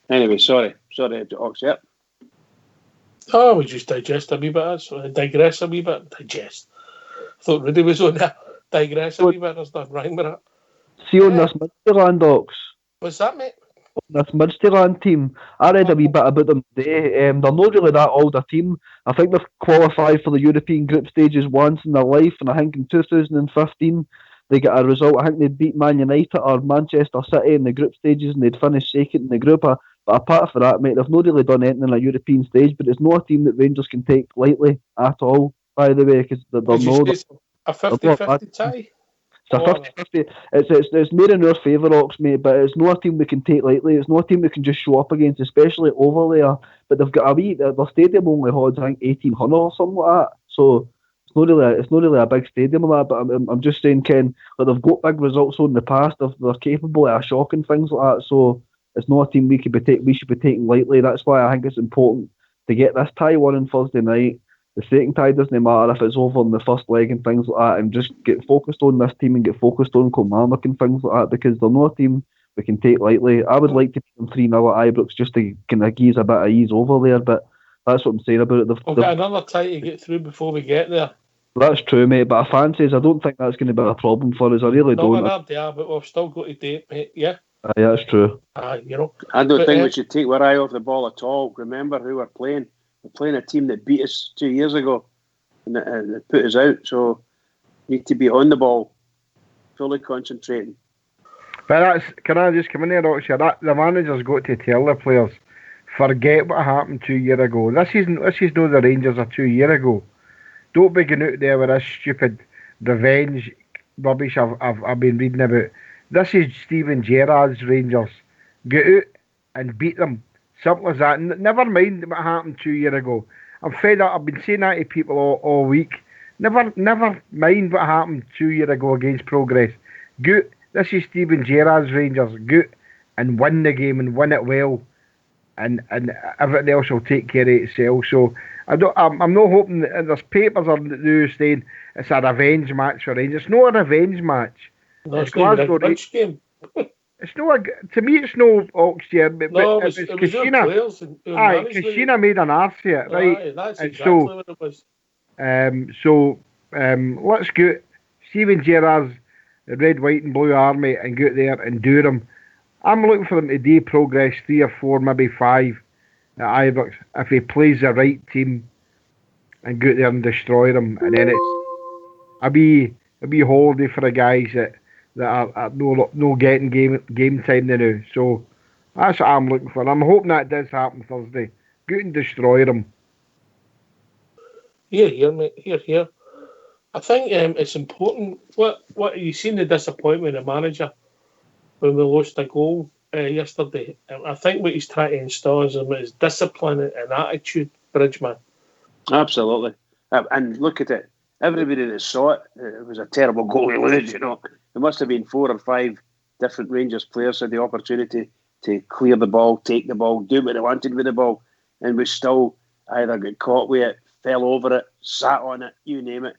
Anyway, sorry to Ox. Yep. Oh, we just digest a wee bit. Digress a wee bit. Digest. I thought Rudy was on that. Digress a wee bit. There's nothing wrong with it. See on this Midtjylland, Ox. What's that, mate? This Midtjylland team, I read a wee bit about them today. They're not really that old a team. I think they've qualified for the European group stages once in their life, and I think in 2015 they got a result. I think they beat Man United or Manchester City in the group stages, and they'd finished second in the group. But apart from that, mate, they've not really done anything in a European stage. But it's not a team that Rangers can take lightly at all, by the way, because they're not a 50-50 tie. It's a 50-50. It's made in our favour, Ox, mate, but it's not a team we can take lightly. It's not a team we can just show up against, especially over there. But they've got their stadium only holds, I think, 1,800 or something like that. So it's not really a big stadium or that. But I'm just saying, Ken, like they've got big results in the past. They're capable of shocking things like that. So it's not a team we should be taking lightly. That's why I think it's important to get this tie won on Thursday night. The second tie doesn't matter if it's over in the first leg and things like that, and just get focused on this team and get focused on Kilmarnock and things like that, because they're not a team we can take lightly. I would like to beat them 3-0 at Ibrox just to kind of give a bit of ease over there, but that's what I'm saying about it. We've got another tie to get through before we get there. That's true, mate, but a fan says I don't think that's going to be a problem for us. I really don't. But we've still got to do it, mate, yeah? Yeah, that's true. You know, I don't think we should take our eye off the ball at all. Remember who we're playing. We're playing a team that beat us 2 years ago and that put us out. So need to be on the ball, fully concentrating. But can I just come in there, Roxy? The manager's got to tell the players, forget what happened 2 years ago. This is not the Rangers of 2 years ago. Don't be going out there with this stupid revenge rubbish I've been reading about. This is Steven Gerrard's Rangers. Get out and beat them. Simple as that. Never mind what happened 2 years ago. I'm fed up. I've been saying that to people all week. Never mind what happened 2 years ago against Progress. Go. This is Steven Gerrard's Rangers. Go and win the game and win it well, and everything else will take care of itself. So I'm not hoping that there's papers are new saying it's a revenge match for Rangers. It's not a revenge match. No, it's Glasgow Rangers game. It's not to me. It's no Oxford, but no, it was Kashina. Kashina made an arse of it, right? Aye, that's exactly what it was. Let's get Steven Gerrard's Red, White and Blue Army and go out there and do them. I'm looking for them to do Progress 3 or 4, maybe 5 at Ibrox if he plays the right team and go out there and destroy them. And then it's a wee holiday for the guys that are no getting game time now. So that's what I'm looking for. I'm hoping that does happen Thursday. Go out and destroy them. Here, mate. Here. I think it's important. What you seen the disappointment of the manager when we lost a goal yesterday. I think what he's trying to install is discipline and attitude, Bridgman. Absolutely, and look at it. Everybody that saw it, it was a terrible goal to lose. You know, there must have been 4 or 5 different Rangers players had the opportunity to clear the ball, take the ball, do what they wanted with the ball, and we still either got caught with it, fell over it, sat on it, you name it.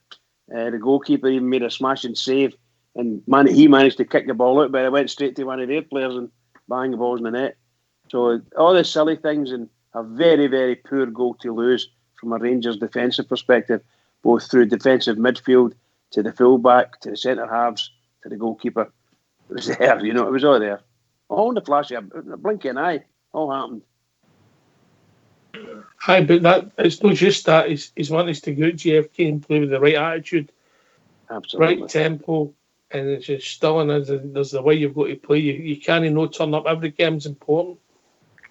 The goalkeeper even made a smashing save, and he managed to kick the ball out, but it went straight to one of their players and bang the balls in the net. So all the silly things and a very, very poor goal to lose from a Rangers defensive perspective, both through defensive midfield to the fullback to the centre halves to the goalkeeper. It was there, it was all there. All in the flash of a blink of an eye, all happened. Aye, but it's not just that. He's wanting to go to GFK and play with the right attitude, absolutely, right tempo, and it's just still in. There's the way you've got to play. You can't not turn up. Every game's important.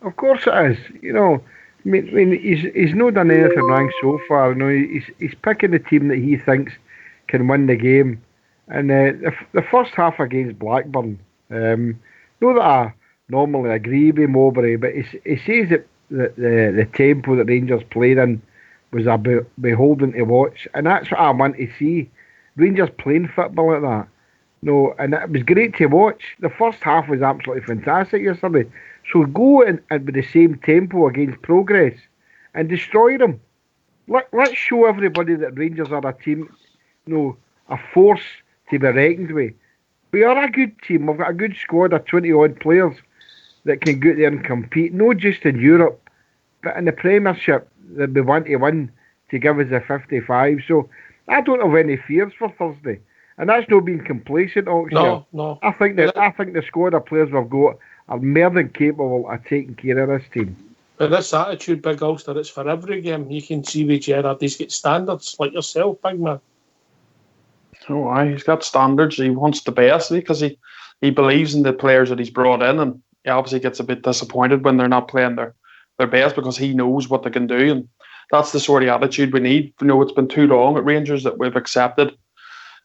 Of course it is. I mean, he's not done anything wrong so far. He's picking the team that he thinks can win the game. And the first half against Blackburn, not that I normally agree with Mowbray, but he says that the tempo that Rangers played in was beholden to watch, and that's what I want to see. Rangers playing football like that. No, and it was great to watch. The first half was absolutely fantastic yesterday. So go and with the same tempo against Progress and destroy them. Let's show everybody that Rangers are a team, a force to be reckoned with. We are a good team. We've got a good squad of 20-odd players that can go out there and compete, not just in Europe, but in the Premiership that we want to win to give us a 55. So I don't have any fears for Thursday. And that's not being complacent, Oxford. No. I think the squad of players we've got are more than capable of taking care of this team. But this attitude, Big Ulster, it's for every game. You can see with Gerrard, he's got standards like yourself, big man. Oh, aye, he's got standards. He wants the best because he believes in the players that he's brought in, and he obviously gets a bit disappointed when they're not playing their best because he knows what they can do, and that's the sort of attitude we need. It's been too long at Rangers that we've accepted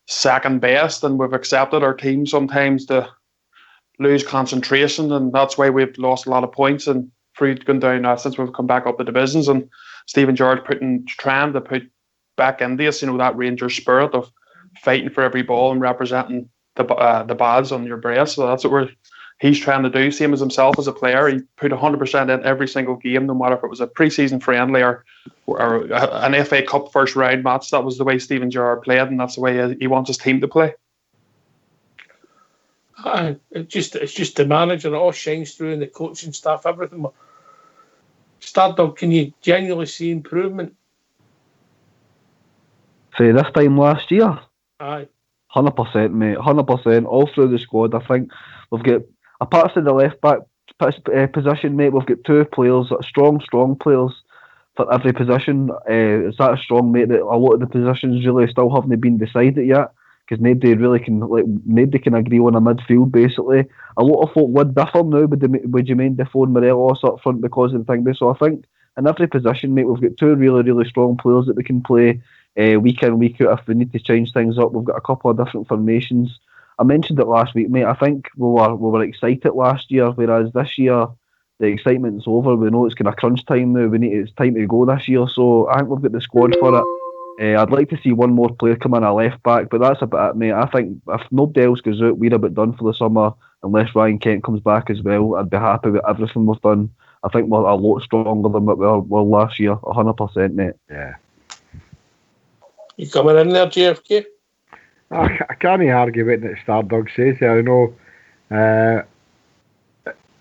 second best, and we've accepted our team sometimes to lose concentration, and that's why we've lost a lot of points and through going down since we've come back up the divisions. And Steven Gerrard trying to put back into us, that Rangers spirit of fighting for every ball and representing the badge on your breast. So that's what he's trying to do. Same as himself as a player, he put 100% in every single game, no matter if it was a pre-season friendly or an FA Cup first round match. That was the way Steven Gerrard played, and that's the way he wants his team to play. It's just the manager. It all shines through in the coaching staff, everything. Stardog, can you genuinely see improvement? Say this time last year? Aye. 100%, mate. 100%. All through the squad. I think we've got apart from the left back position, mate, we've got two players, strong players for every position. It's that strong, mate, that a lot of the positions really still haven't been decided yet, because nobody can agree on a midfield. Basically, a lot of folk would differ now with Jermaine Defoe and Morelos up front because of the thing. So I think in every position, mate, we've got two really strong players that we can play week in, week out. If we need to change things up, we've got a couple of different formations. I mentioned it last week, mate. I think we were excited last year, whereas this year the excitement's over. We know it's kind of crunch time now. It's time to go this year. So I think we've got the squad for it. I'd like to see one more player come in a left back, but that's about it, mate. I think if nobody else goes out, we're a bit done for the summer. Unless Ryan Kent comes back as well, I'd be happy with everything we've done. I think we're a lot stronger than what we were last year, 100%, mate. Yeah. You coming in there, JFK? I can't argue with what Stardog says. I know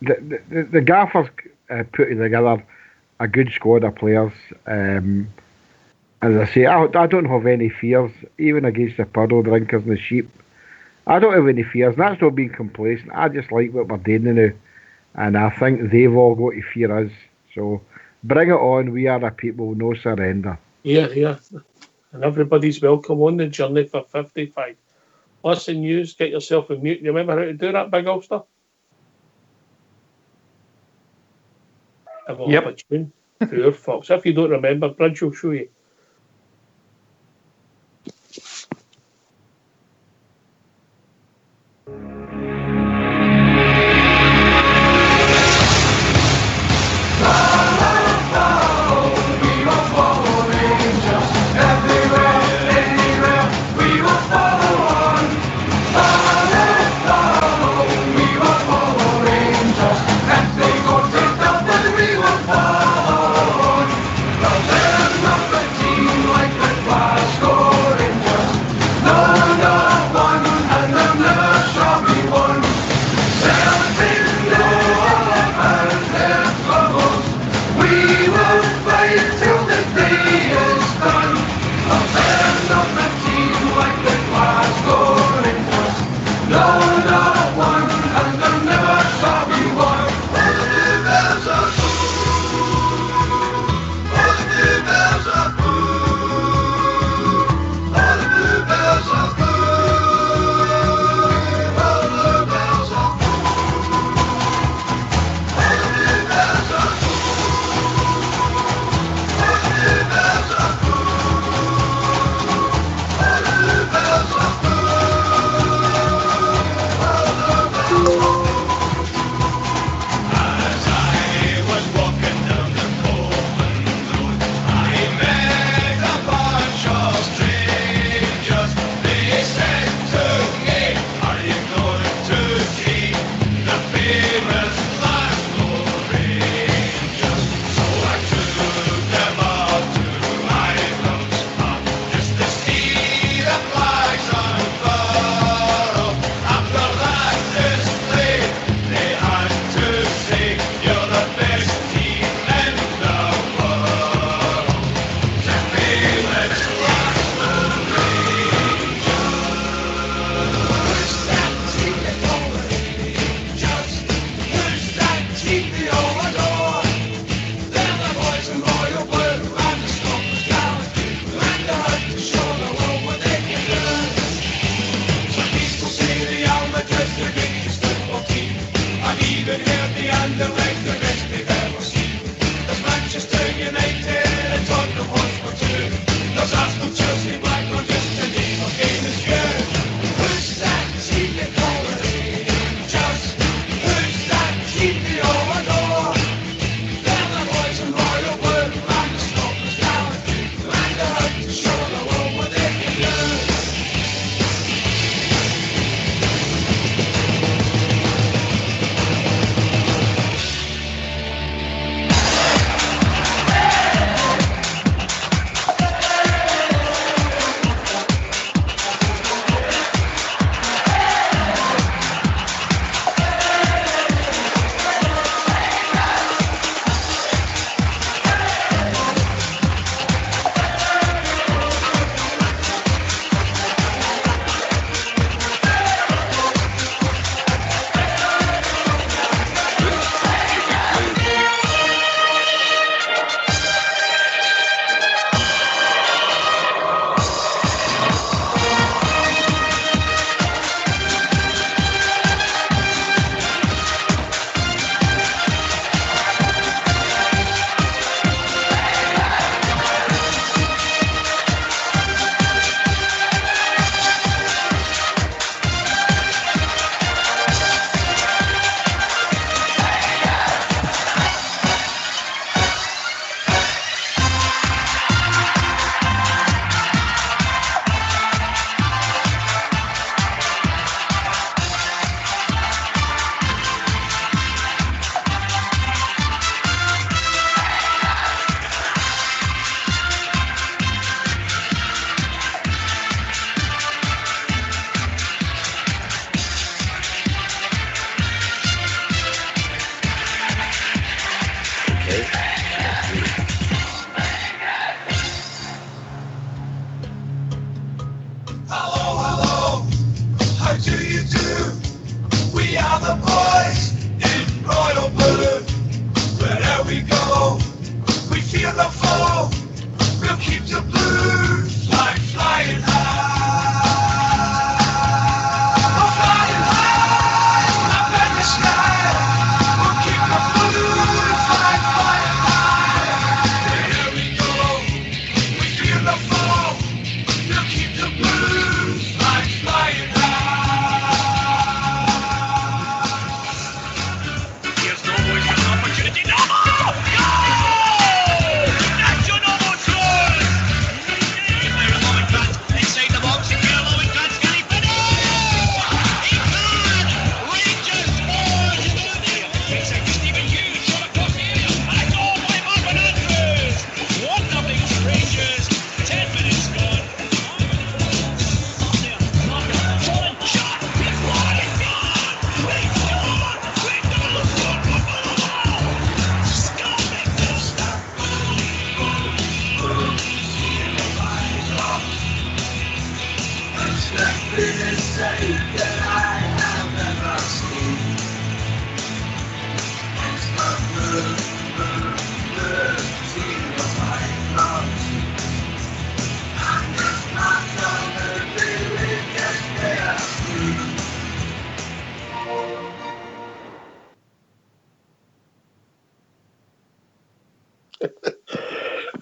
the Gaffers put together a good squad of players. As I say, I don't have any fears, even against the puddle drinkers and the sheep. I don't have any fears, and that's not being complacent. I just like what we're doing now, and I think they've all got to fear us. So bring it on. We are the people, no surrender. Yeah. And everybody's welcome on the journey for 55. Listen, news, get yourself a mute. You remember how to do that, Big Ulster? Yep. A tune. Poor fox. If you don't remember, Bridge will show you.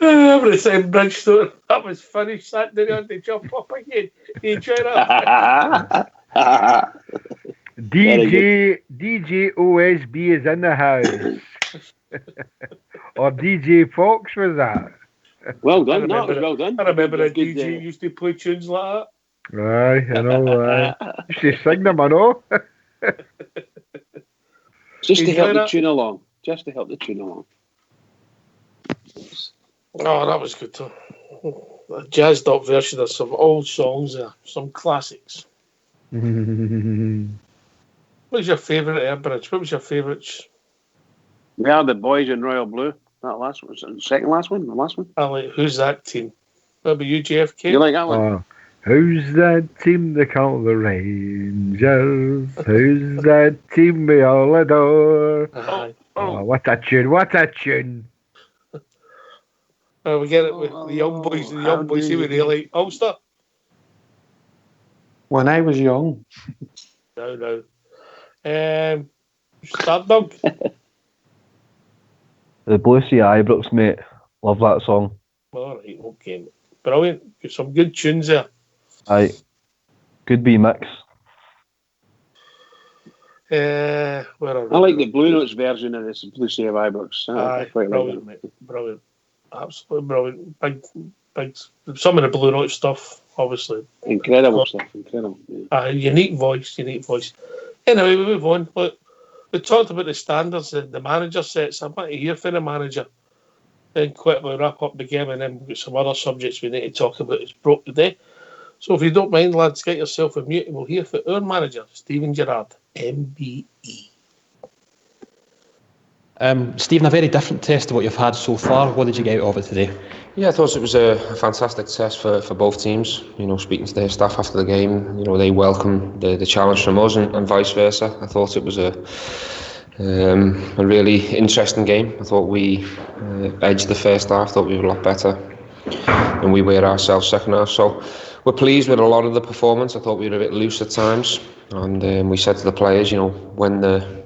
Every time Bridgestone that was finished, that did on to jump up again. You enjoy that? DJ OSB is in the house. Or DJ Fox was that? Well done. No, it was well done. I remember a Good, DJ used to play tunes like that. Aye, I know. Used to sing them, I know. Just to help the tune along. Just to help the tune along. Oh, that was good too. A jazzed up version of some old songs there, some classics. What was your favourite Airbridge? What was your favourites? We had the boys in Royal Blue. That last one was the second last one. The last one. I like, who's that team? What about you, JFK? You like that one? Who's that team they call the Rangers? Who's that team we all adore? What a tune! What a tune! We get it with the young boys. The young boys, see what they like. Ulster. When I was young. No. Stardog. The Blue Sea Ibrox, mate. Love that song. All right, okay. Brilliant. Some good tunes there. Aye. Good B mix. I like the Blue Notes version of this Blue Sea of Ibrox. Aye, brilliant, mate. Brilliant. Absolutely brilliant. Big. Some of the Blue Note stuff, obviously. Incredible stuff. Incredible. Yeah. Unique voice. Anyway, we move on. Look, we talked about the standards, the manager sets. I want to hear from the manager. Then quickly wrap up the game, and then we've got some other subjects we need to talk about. It's broke today. So if you don't mind, lads, get yourself a mute and we'll hear from our manager, Steven Gerrard, MBE. Stephen, a very different test to what you've had so far. What did you get out of it today? Yeah, I thought it was a fantastic test for both teams. You know, speaking to their staff after the game, you know, they welcome the challenge from us and vice versa. I thought it was a really interesting game. I thought we edged the first half. Thought we were a lot better than we were ourselves second half. So we're pleased with a lot of the performance. I thought we were a bit loose at times, and we said to the players, you know, when the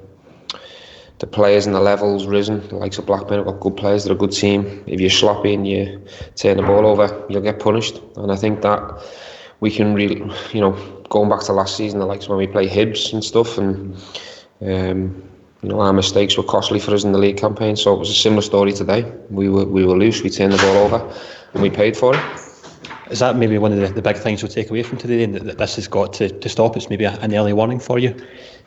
players and the levels risen, the likes of Blackburn have got good players, they're a good team. If you're sloppy and you turn the ball over, you'll get punished. And I think that we can really, you know, going back to last season, the likes when we play Hibs and stuff, and you know, our mistakes were costly for us in the league campaign. So it was a similar story today. We were loose, we turned the ball over, and we paid for it. Is that maybe one of the big things we'll take away from today, and that this has got to stop? It's maybe an early warning for you?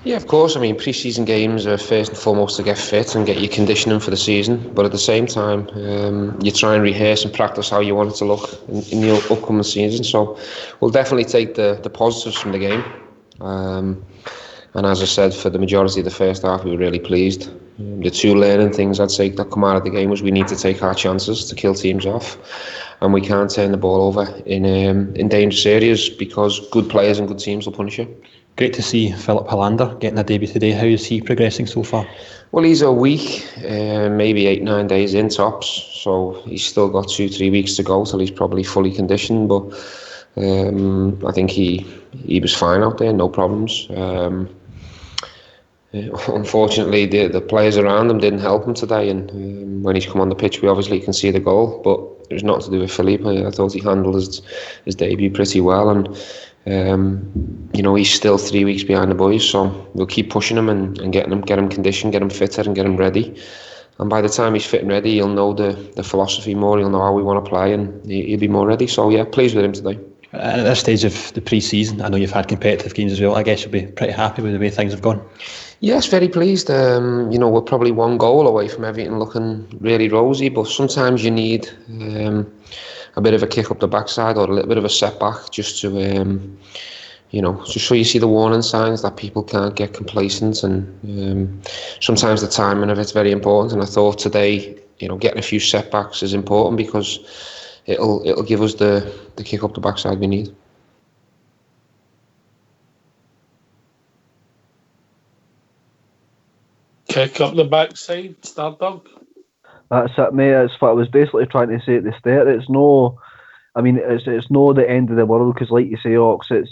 Yeah, of course. I mean, pre-season games are first and foremost to get fit and get your conditioning for the season. But at the same time, you try and rehearse and practice how you want it to look in the upcoming season. So we'll definitely take the positives from the game. And as I said, for the majority of the first half, we were really pleased. The two learning things I'd say that come out of the game was we need to take our chances to kill teams off, and we can't turn the ball over in dangerous areas, because good players and good teams will punish you. Great to see Philip Hollander getting a debut today. How is he progressing so far? Well, he's a week, maybe 8-9 days in tops, so he's still got 2-3 weeks to go till he's probably fully conditioned. But I think he was fine out there, no problems. Unfortunately, the players around him didn't help him today, and when he's come on the pitch, we obviously can see the goal, but it was nothing to do with Philippe. I thought he handled his debut pretty well, and you know, he's still 3 weeks behind the boys, so we'll keep pushing him and get him conditioned, get him fitter and get him ready. And by the time he's fit and ready, he'll know the philosophy more, he'll know how we want to play, and he'll be more ready. So yeah, pleased with him today. And at this stage of the pre-season, I know you've had competitive games as well. I guess you'll be pretty happy with the way things have gone. Yes, very pleased. You know, we're probably one goal away from everything looking really rosy, but sometimes you need a bit of a kick up the backside or a little bit of a setback just to, you know, just so you see the warning signs that people can't get complacent, and sometimes the timing of it's very important. And I thought today, you know, getting a few setbacks is important because it'll give us the kick up the backside we need. Kick up the backside, Stardog. That's it, mate. That's what I was basically trying to say at the start. It's no, I mean, it's no the end of the world, because, like you say, Ox, it's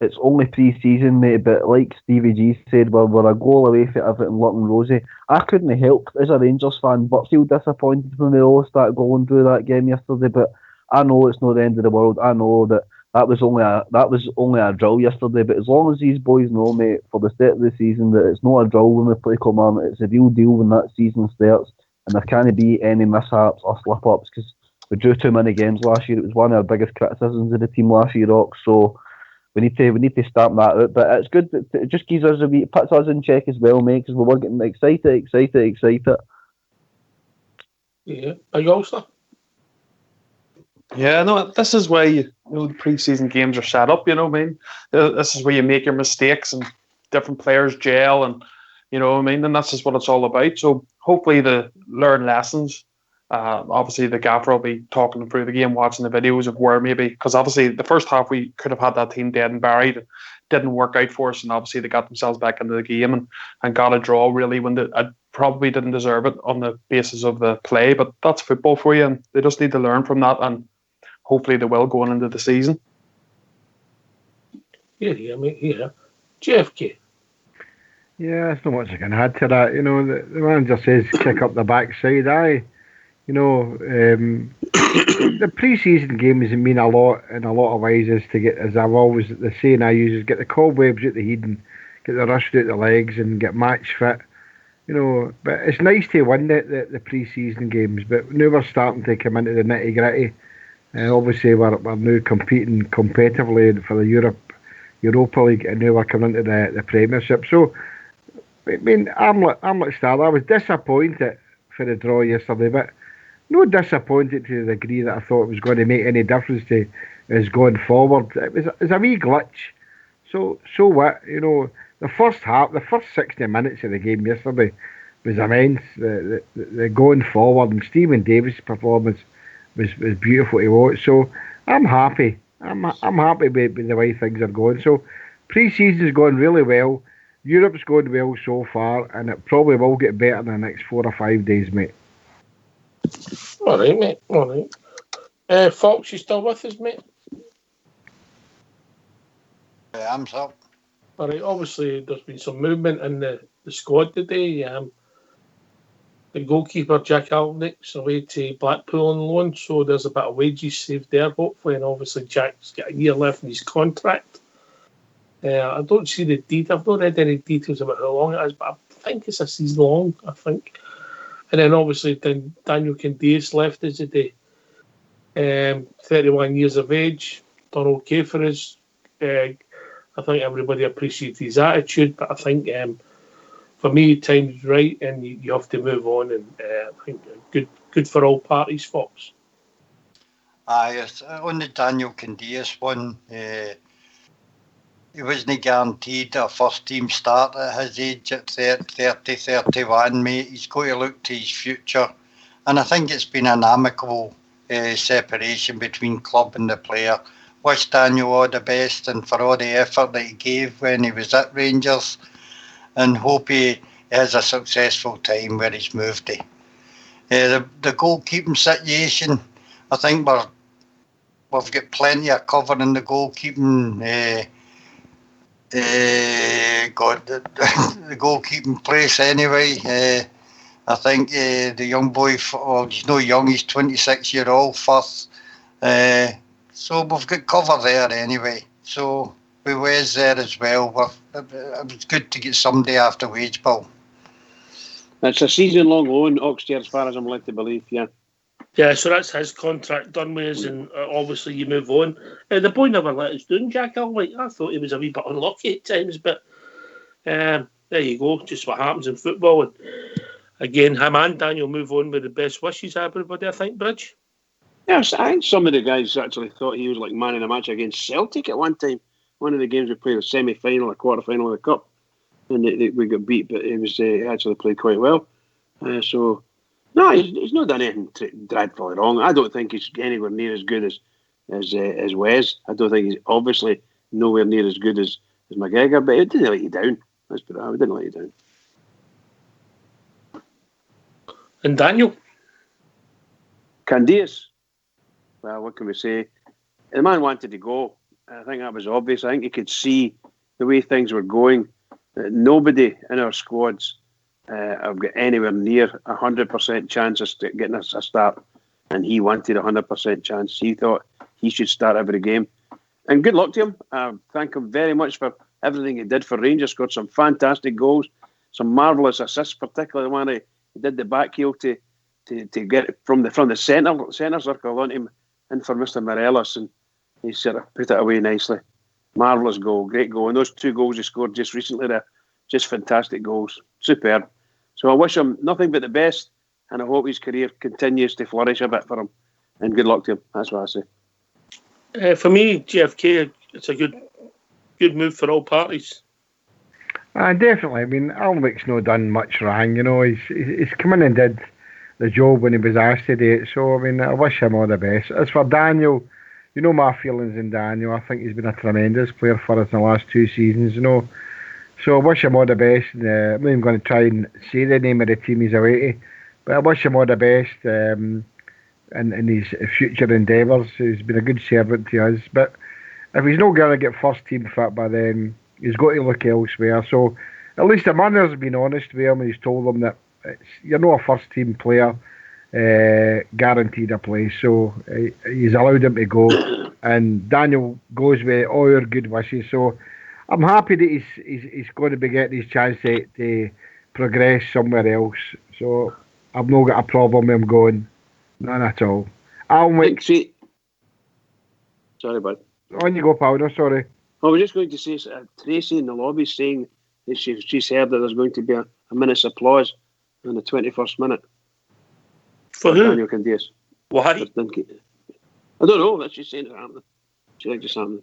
it's only pre-season, mate, but like Stevie G said, we're a goal away from everything looking rosy. I couldn't help, as a Rangers fan, but feel disappointed when we all started going through that game yesterday. But I know it's not the end of the world. I know that was only a drill yesterday. But as long as these boys know, mate, for the start of the season, that it's not a drill when we play Kilmarnock, it's a real deal when that season starts, and there can't be any mishaps or slip-ups, because we drew too many games last year. It was one of our biggest criticisms of the team last year, Ox. So we need to stamp that out. But it's good that it just gives us it puts us in check as well, mate, because we're getting excited. Yeah, are you also? Yeah, no, this is why the pre-season games are set up. You know what I mean? This is where you make your mistakes and different players gel, and you know what I mean. And that's just what it's all about. So hopefully they learn lessons. Obviously, the gaffer will be talking them through the game, watching the videos of where maybe, because obviously the first half we could have had that team dead and buried. It didn't work out for us, and obviously they got themselves back into the game and got a draw really when they probably didn't deserve it on the basis of the play. But that's football for you, and they just need to learn from that, and hopefully they will going into the season. Yeah, mate. Yeah, JFK. Yeah, there's not much I can add to that. You know, the manager says kick up the backside. You know, the pre-season games mean a lot in a lot of ways. Is to get, as I've always the saying I use is get the cobwebs out the head and get the rust out the legs and get match fit. You know, but it's nice to win the pre-season games. But now we're starting to come into the nitty gritty. Obviously, we're now competing competitively for the Europa League, and now we're coming into the Premiership. So, I mean, I'm like Star. I was disappointed for the draw yesterday, but not disappointed to the degree that I thought it was going to make any difference to us going forward. It's a wee glitch. So what? You know, the first 60 minutes of the game yesterday was immense. The going forward and Stephen Davis' performance was beautiful to watch. So I'm happy. I'm happy with the way things are going. So pre-season is going really well. Europe's going well so far, and it probably will get better in the next 4 or 5 days, mate. All right, mate. All right. Fox, you still with us, mate? Yeah, I'm so. All right. Obviously, there's been some movement in the squad today. The goalkeeper, Jack Alnick's away to Blackpool on loan, so there's a bit of wages saved there, hopefully. And obviously, Jack's got a year left in his contract. I don't see the detail. I've not read any details about how long it is, but I think it's a season long, I think. And then obviously Daniel Candeias left us today. 31 years of age, done okay for us. I think everybody appreciates his attitude, but I think for me, time's right, and you have to move on. And I think good for all parties, Fox. Aye, on the Daniel Candeias one, he wasn't guaranteed a first team start at his age at 30, 31, mate. He's got to look to his future. And I think it's been an amicable separation between club and the player. Wish Daniel all the best and for all the effort that he gave when he was at Rangers, and hope he has a successful time where he's moved to. The goalkeeping situation, I think we've got plenty of cover in the goalkeeping. The goalkeeping place anyway. I think the young boy, he's no young, he's 26-year-old Firth. So we've got cover there anyway. So we was there as well. It was good to get somebody after wage bill. It's a season-long loan, Oxford, as far as I'm led to believe, yeah. Yeah, so that's his contract done with us, and obviously you move on. The boy never let us down, Jack Alnwick. I thought he was a wee bit unlucky at times, but there you go, just what happens in football. And again, him and Daniel move on with the best wishes, everybody, I think, Bridge. Yes, I think some of the guys actually thought he was like man in a match against Celtic at one time. One of the games we played, a semi-final, a quarter-final of the Cup, and we got beat, but he actually played quite well. No, he's not done anything dreadfully wrong. I don't think he's anywhere near as good as Wes. I don't think he's obviously nowhere near as good as McGregor, but it didn't let you down. Let's put it out. It didn't let you down. And Daniel? Candeias. Well, what can we say? The man wanted to go. I think that was obvious. I think you could see the way things were going. That nobody in our squads have got anywhere near 100% chance of getting a start, and he wanted 100% chance. He thought he should start every game. And good luck to him. Thank him very much for everything he did for Rangers. Scored some fantastic goals, some marvellous assists, particularly when he did the back heel to get it from the centre circle on him and for Mr. Morelos, and he sort of put it away nicely. Marvellous goal, great goal. And those 2 goals he scored just recently, they're just fantastic goals. Superb. So I wish him nothing but the best, and I hope his career continues to flourish a bit for him. And good luck to him. That's what I say. For me, JFK, it's a good move for all parties. Definitely. I mean, Alnwick's not done much wrong. He's come in and did the job when he was asked to do it. So, I mean, I wish him all the best. As for Daniel, you know my feelings in Daniel. I think he's been a tremendous player for us in the last 2 seasons, So I wish him all the best. I'm not even going to try and say the name of the team he's away to, but I wish him all the best in his future endeavours. He's been a good servant to us. But if he's not going to get first team fit by then, he's got to look elsewhere. So at least the manager's been honest with him, and he's told him that you're not a first team player guaranteed a place. So he's allowed him to go, and Daniel goes with all your good wishes. So I'm happy that he's going to be getting his chance to progress somewhere else. So I've not got a problem with him going. None at all. Alnwick. Sorry, bud. On you go, pal. No, sorry. I was just going to say, Tracy in the lobby saying that she's heard that there's going to be a minute's applause in the 21st minute. For who? Daniel Candeias. Why? I don't know. That's just saying it's happening. She thinks it's happening.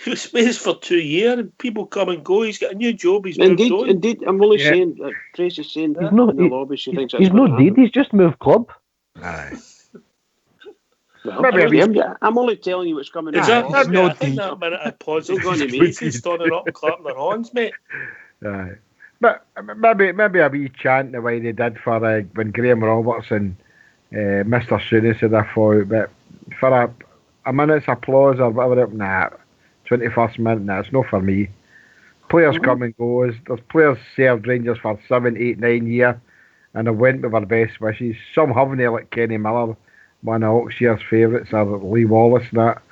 He was space for 2 years, and people come and go. He's got a new job. He's indeed. I'm only saying that Tracy's saying that in the lobby. She thinks that's he's not dead. He's just moved club. Aye. Well, I'm only telling you what's coming. I think that minute of pause is going to me. He's standing up and clapping their hands, mate. Aye. But maybe a wee chant the way they did for when Graham Roberts and Mr. Souness had a fight, but for a minute's applause or whatever, 21st minute, it's not for me. Players come and go. There's players served Rangers for 7, 8, 9 years, and they went with our best wishes. Some haven't, like Kenny Miller, one of Oxshire's favourites, or Lee Wallace and that.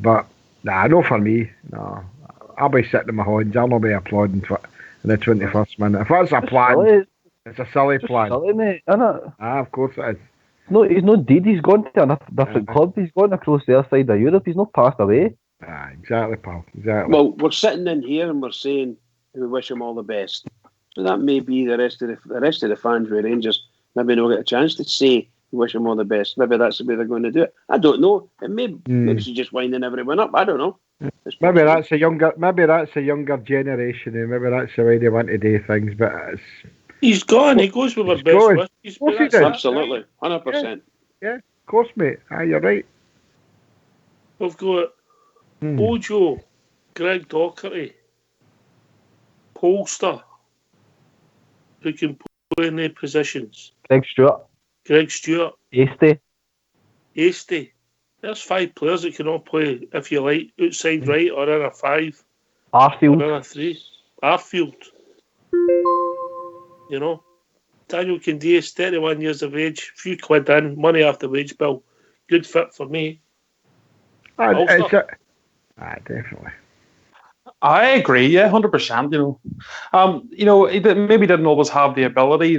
But not for me. No, I'll be sitting in my hands. I'll not be applauding in the 21st minute. If that's a plan, it's a silly plan. Silly, mate, isn't it? Of course it is. No, he's not dead. He's gone to a different club. He's gone across the other side of Europe. He's not passed away. Exactly, pal. Exactly. Well, we're sitting in here and we're saying we wish him all the best. So that may be the rest of the fans with Rangers maybe not get a chance to say we wish him all the best. Maybe that's the way they're going to do it. I don't know. It maybe she's just winding everyone up. I don't know. Maybe that's a younger generation, and maybe that's the way they want to do things. But he's gone. He goes with our best wishes. Absolutely, 100%. Yeah, of course, mate. You're right. We've got Ojo, Greg Docherty, Polster, who can play in their positions. Greg Stewart. Hasty. There's 5 players that can all play, if you like, outside right or in a 5. Arfield. Or in a 3. Arfield. Daniel Candeias, 31 years of age, few quid in, money off the wage bill. Good fit for me. Definitely. I agree, yeah, 100%. He maybe didn't always have the ability.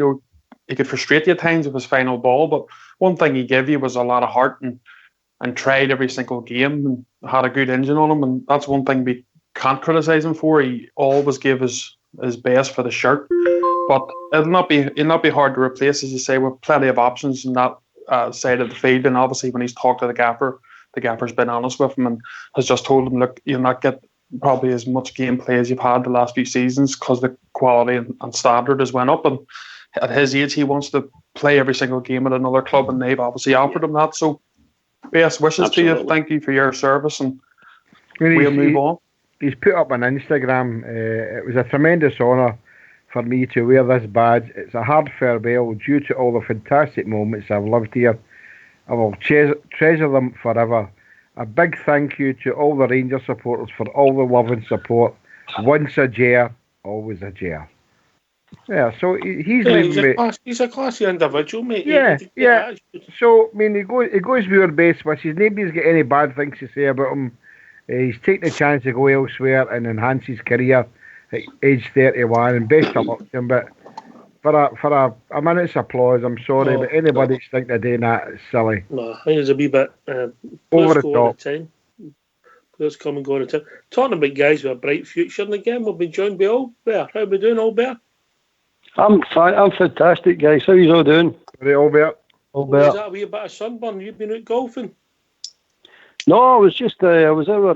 He could frustrate you at times with his final ball, but one thing he gave you was a lot of heart and tried every single game and had a good engine on him, and that's one thing we can't criticise him for. He always gave his best for the shirt, but it'll not be hard to replace, as you say, with plenty of options in that side of the field. And obviously, when he's talked to the gaffer's been honest with him and has just told him, look, you'll not get probably as much gameplay as you've had the last few seasons because the quality and standard has went up, and at his age he wants to play every single game at another club, and they've obviously offered him that. So best wishes to you. Thank you for your service, and we'll move on. He's put up on Instagram, it was a tremendous honour for me to wear this badge. It's a hard farewell due to all the fantastic moments I've lived here. I will treasure them forever. a big thank you to all the Rangers supporters for all the love and support. Once a Ger, always a Ger. Yeah, so he's leaving me. He's a classy individual, mate. Yeah. So, I mean, he goes with our best wishes. Nobody's got any bad things to say about him. He's taking the chance to go elsewhere and enhance his career at age 31, and best of luck to him. But for a minute's applause, I'm sorry, but anybody that's thinking of doing that is silly. No, I think it's a wee bit over the top. Players come and go on a time. Talking about guys with a bright future in the game, we've been joined by Albert. How are we doing, Albert? I'm fine. I'm fantastic, guys. How are you all doing? Hey, Albert. Was that a wee bit of sunburn? You've been out golfing? No, I was just I was over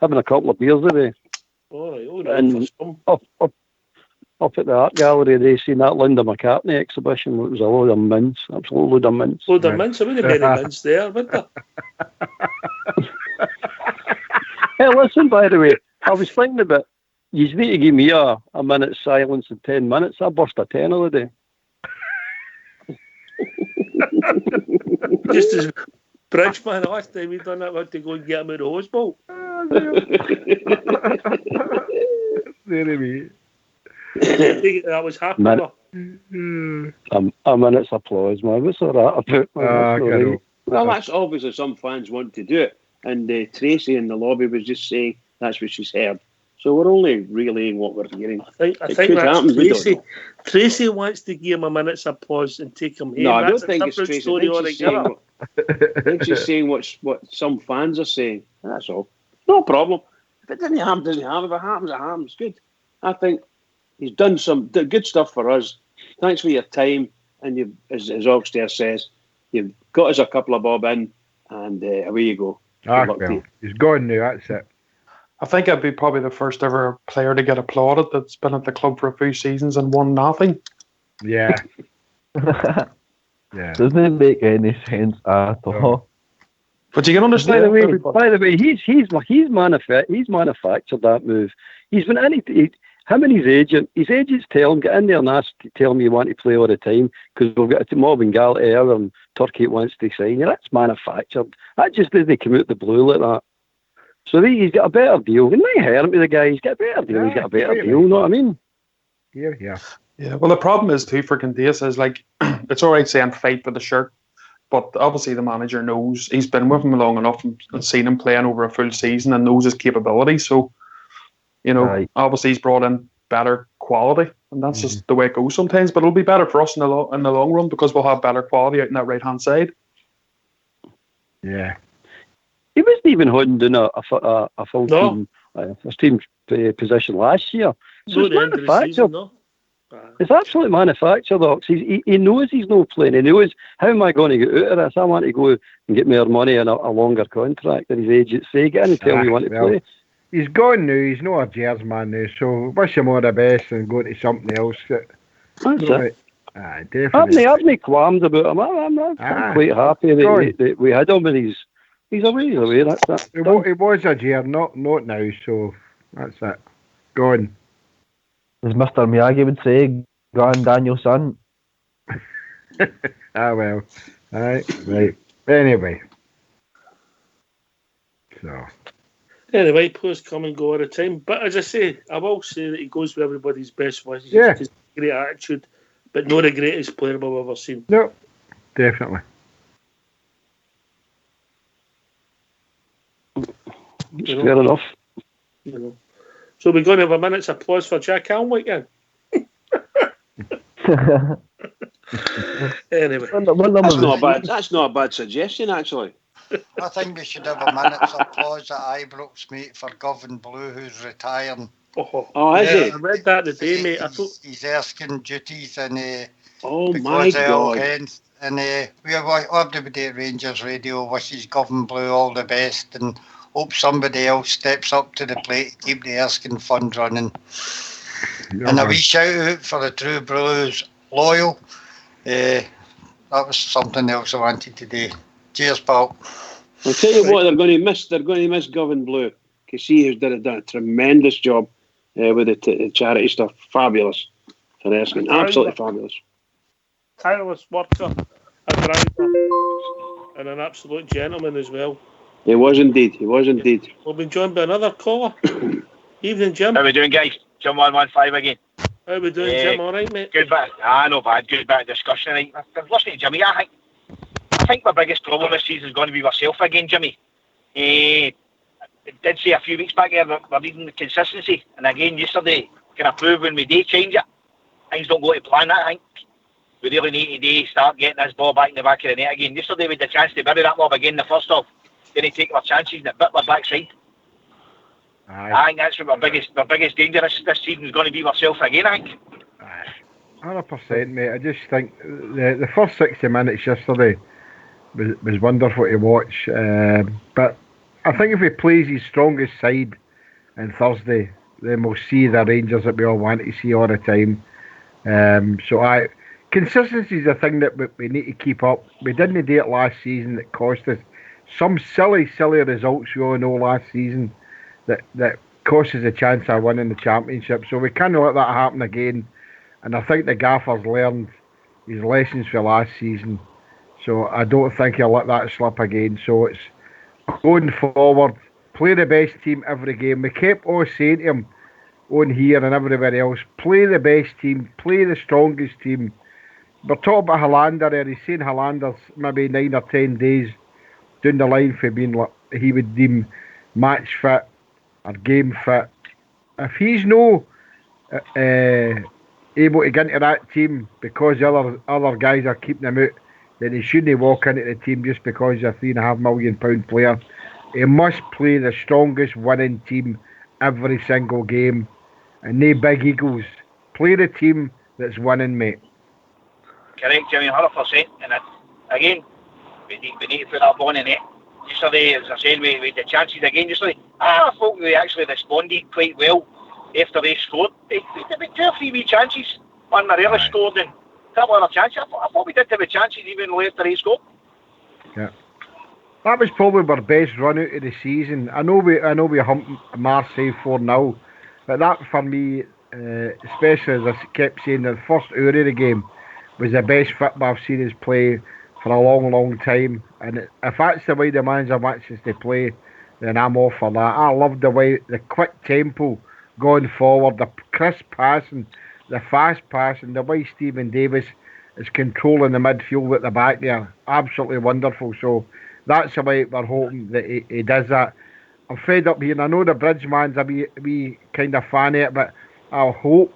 having a couple of beers today. All right. And up at the art gallery, they seen that Linda McCartney exhibition. It was a load of mints, absolute load of mints. Load of mints. There wouldn't be any mints there, would there? Hey, listen, by the way, I was thinking about, you need to give me a minute's silence in 10 minutes. I burst a 10 of the day. Just as Bridgeman last time we done that, we had to go and get him out of the hospital. That was happy. A minute's applause, man. What's all that about? Well, that's obviously some fans want to do it. And Tracy in the lobby was just saying that's what she's heard. So we're only relaying what we're hearing. I think that's Tracy. Tracy wants to give him a minute's applause and take him home. No, I don't think it's Tracy. I think she's saying what some fans are saying. That's all. No problem. If it doesn't happen, doesn't happen. If it happens, it happens. Good. I think he's done some good stuff for us. Thanks for your time. And you, as Oxtair says, you've got us a couple of bob in, and away you go. Well, he's gone now. That's it. I think I'd be probably the first ever player to get applauded that's been at the club for a few seasons and won nothing. Yeah. Doesn't it make any sense at all? But you can understand. By the way, he's manufactured that move. He's been him and his agents tell him, get in there and tell him you want to play all the time because we've got a mob in Galatasaray and Turkey wants to sign you. That's manufactured. That just doesn't come out the blue like that. So he's got a better deal. And they hire him to the guy. He's got a better deal. He's got a better deal. You know what I mean? Yeah. Well, the problem is too for Candeias is like it's all right saying fight for the shirt, but obviously the manager knows he's been with him long enough and seen him playing over a full season and knows his capability. So, obviously he's brought in better quality, and that's just the way it goes sometimes. But it'll be better for us in the long run because we'll have better quality out in that right hand side. Yeah. He wasn't even holding a full team position last year. So it's manufactured. It's absolutely manufactured, Ox. He knows he's not playing. He knows, how am I going to get out of this? I want to go and get more money and a longer contract than his agents say. Get in and tell me you want to play. He's gone now. He's not a Jers man now. So wish him all the best and go to something else. That's it. Definitely. I've no qualms about him. I'm quite happy that we had him, and he's away. That's it. He was a Jer, not now. So that's it. Gone. As Mr. Miyagi would say, gone Daniel-san. Well. Right. Anyway. So. Anyway, players come and go all the time. But as I say, I will say that he goes with everybody's best wishes. Yeah. He's a great attitude, but not the greatest player I've ever seen. No, definitely. Fair enough. So we're going to have a minute's applause for Jack Helmwick again. Anyway. That's not a bad suggestion, actually. I think we should have a minute's applause at Ibrox, mate, for Govan Blue, who's retiring. Is he? I read that today, mate. He's Erskine duties and my God. And everybody at Rangers Radio wishes Govan Blue all the best and hope somebody else steps up to the plate to keep the Erskine fund running. And a wee shout out for the True Blues loyal. That was something else I wanted to do. Cheers, pal. I'll tell you what, they're going to miss Govan Blue because he has done a tremendous job with the charity stuff. Fabulous for Erskine. Absolutely fabulous. Tireless worker, a driver, and an absolute gentleman as well. He was indeed. We'll be joined by another caller. Evening, Jim. How we doing, guys? Jim 115 again. How we doing, Jim? All right, mate? Good bit. No bad. Good bit of discussion. Right? Listening to Jimmy, I think my biggest problem this season is going to be myself again, Jimmy. I did say a few weeks back here we're needing the consistency, and again yesterday, kind of proved when we do change it, things don't go to plan. I think we really need to start getting this ball back in the back of the net again. Yesterday we had the chance to bury that lob again in the first half. Didn't take our chances and it bit my backside. I think that's what my biggest danger this season is going to be myself again, I think. 100%, mate. I just think the first 60 minutes yesterday was wonderful to watch. But I think if he plays his strongest side on Thursday, then we'll see the Rangers that we all want to see all the time. Consistency is a thing that we need to keep up. We didn't do it last season. It cost us some silly results we all know last season that cost us a chance of winning the championship. So we can't let that happen again. And I think the gaffer's learned his lessons for last season. So I don't think he'll let that slip again. So it's going forward, play the best team every game. We kept all saying to him on here and everywhere else, play the best team, play the strongest team. We're talking about Helander there. He's saying Helander's maybe 9 or 10 days down the line for being like he would deem match fit or game fit. If he's no able to get into that team because the other guys are keeping him out, then he shouldn't walk into the team just because he's a £3.5 million player. He must play the strongest winning team every single game. And no big egos. Play the team that's winning, mate. Correct, Jimmy, 100%. And again, we need to put that ball in it. Yesterday, as I said, we had the chances again yesterday. I thought we actually responded quite well after they scored. They had 2 or 3 wee chances. One really scored and a couple other chances. I thought we did have the chances even after they scored. Yeah. That was probably our best run out of the season. I know we humped Marseille 4-0, but that for me, especially as I kept saying, the first hour of the game was the best football I've seen us play for a long time. And if that's the way the manager wants us to play, then I'm all for that. I love the way, the quick tempo going forward, the crisp passing, the fast passing, the way Stephen Davis is controlling the midfield at the back there. Absolutely wonderful. So that's the way we're hoping that he does that. I'm fed up here, and I know the Bridgeman's a wee kind of fan of it, but I hope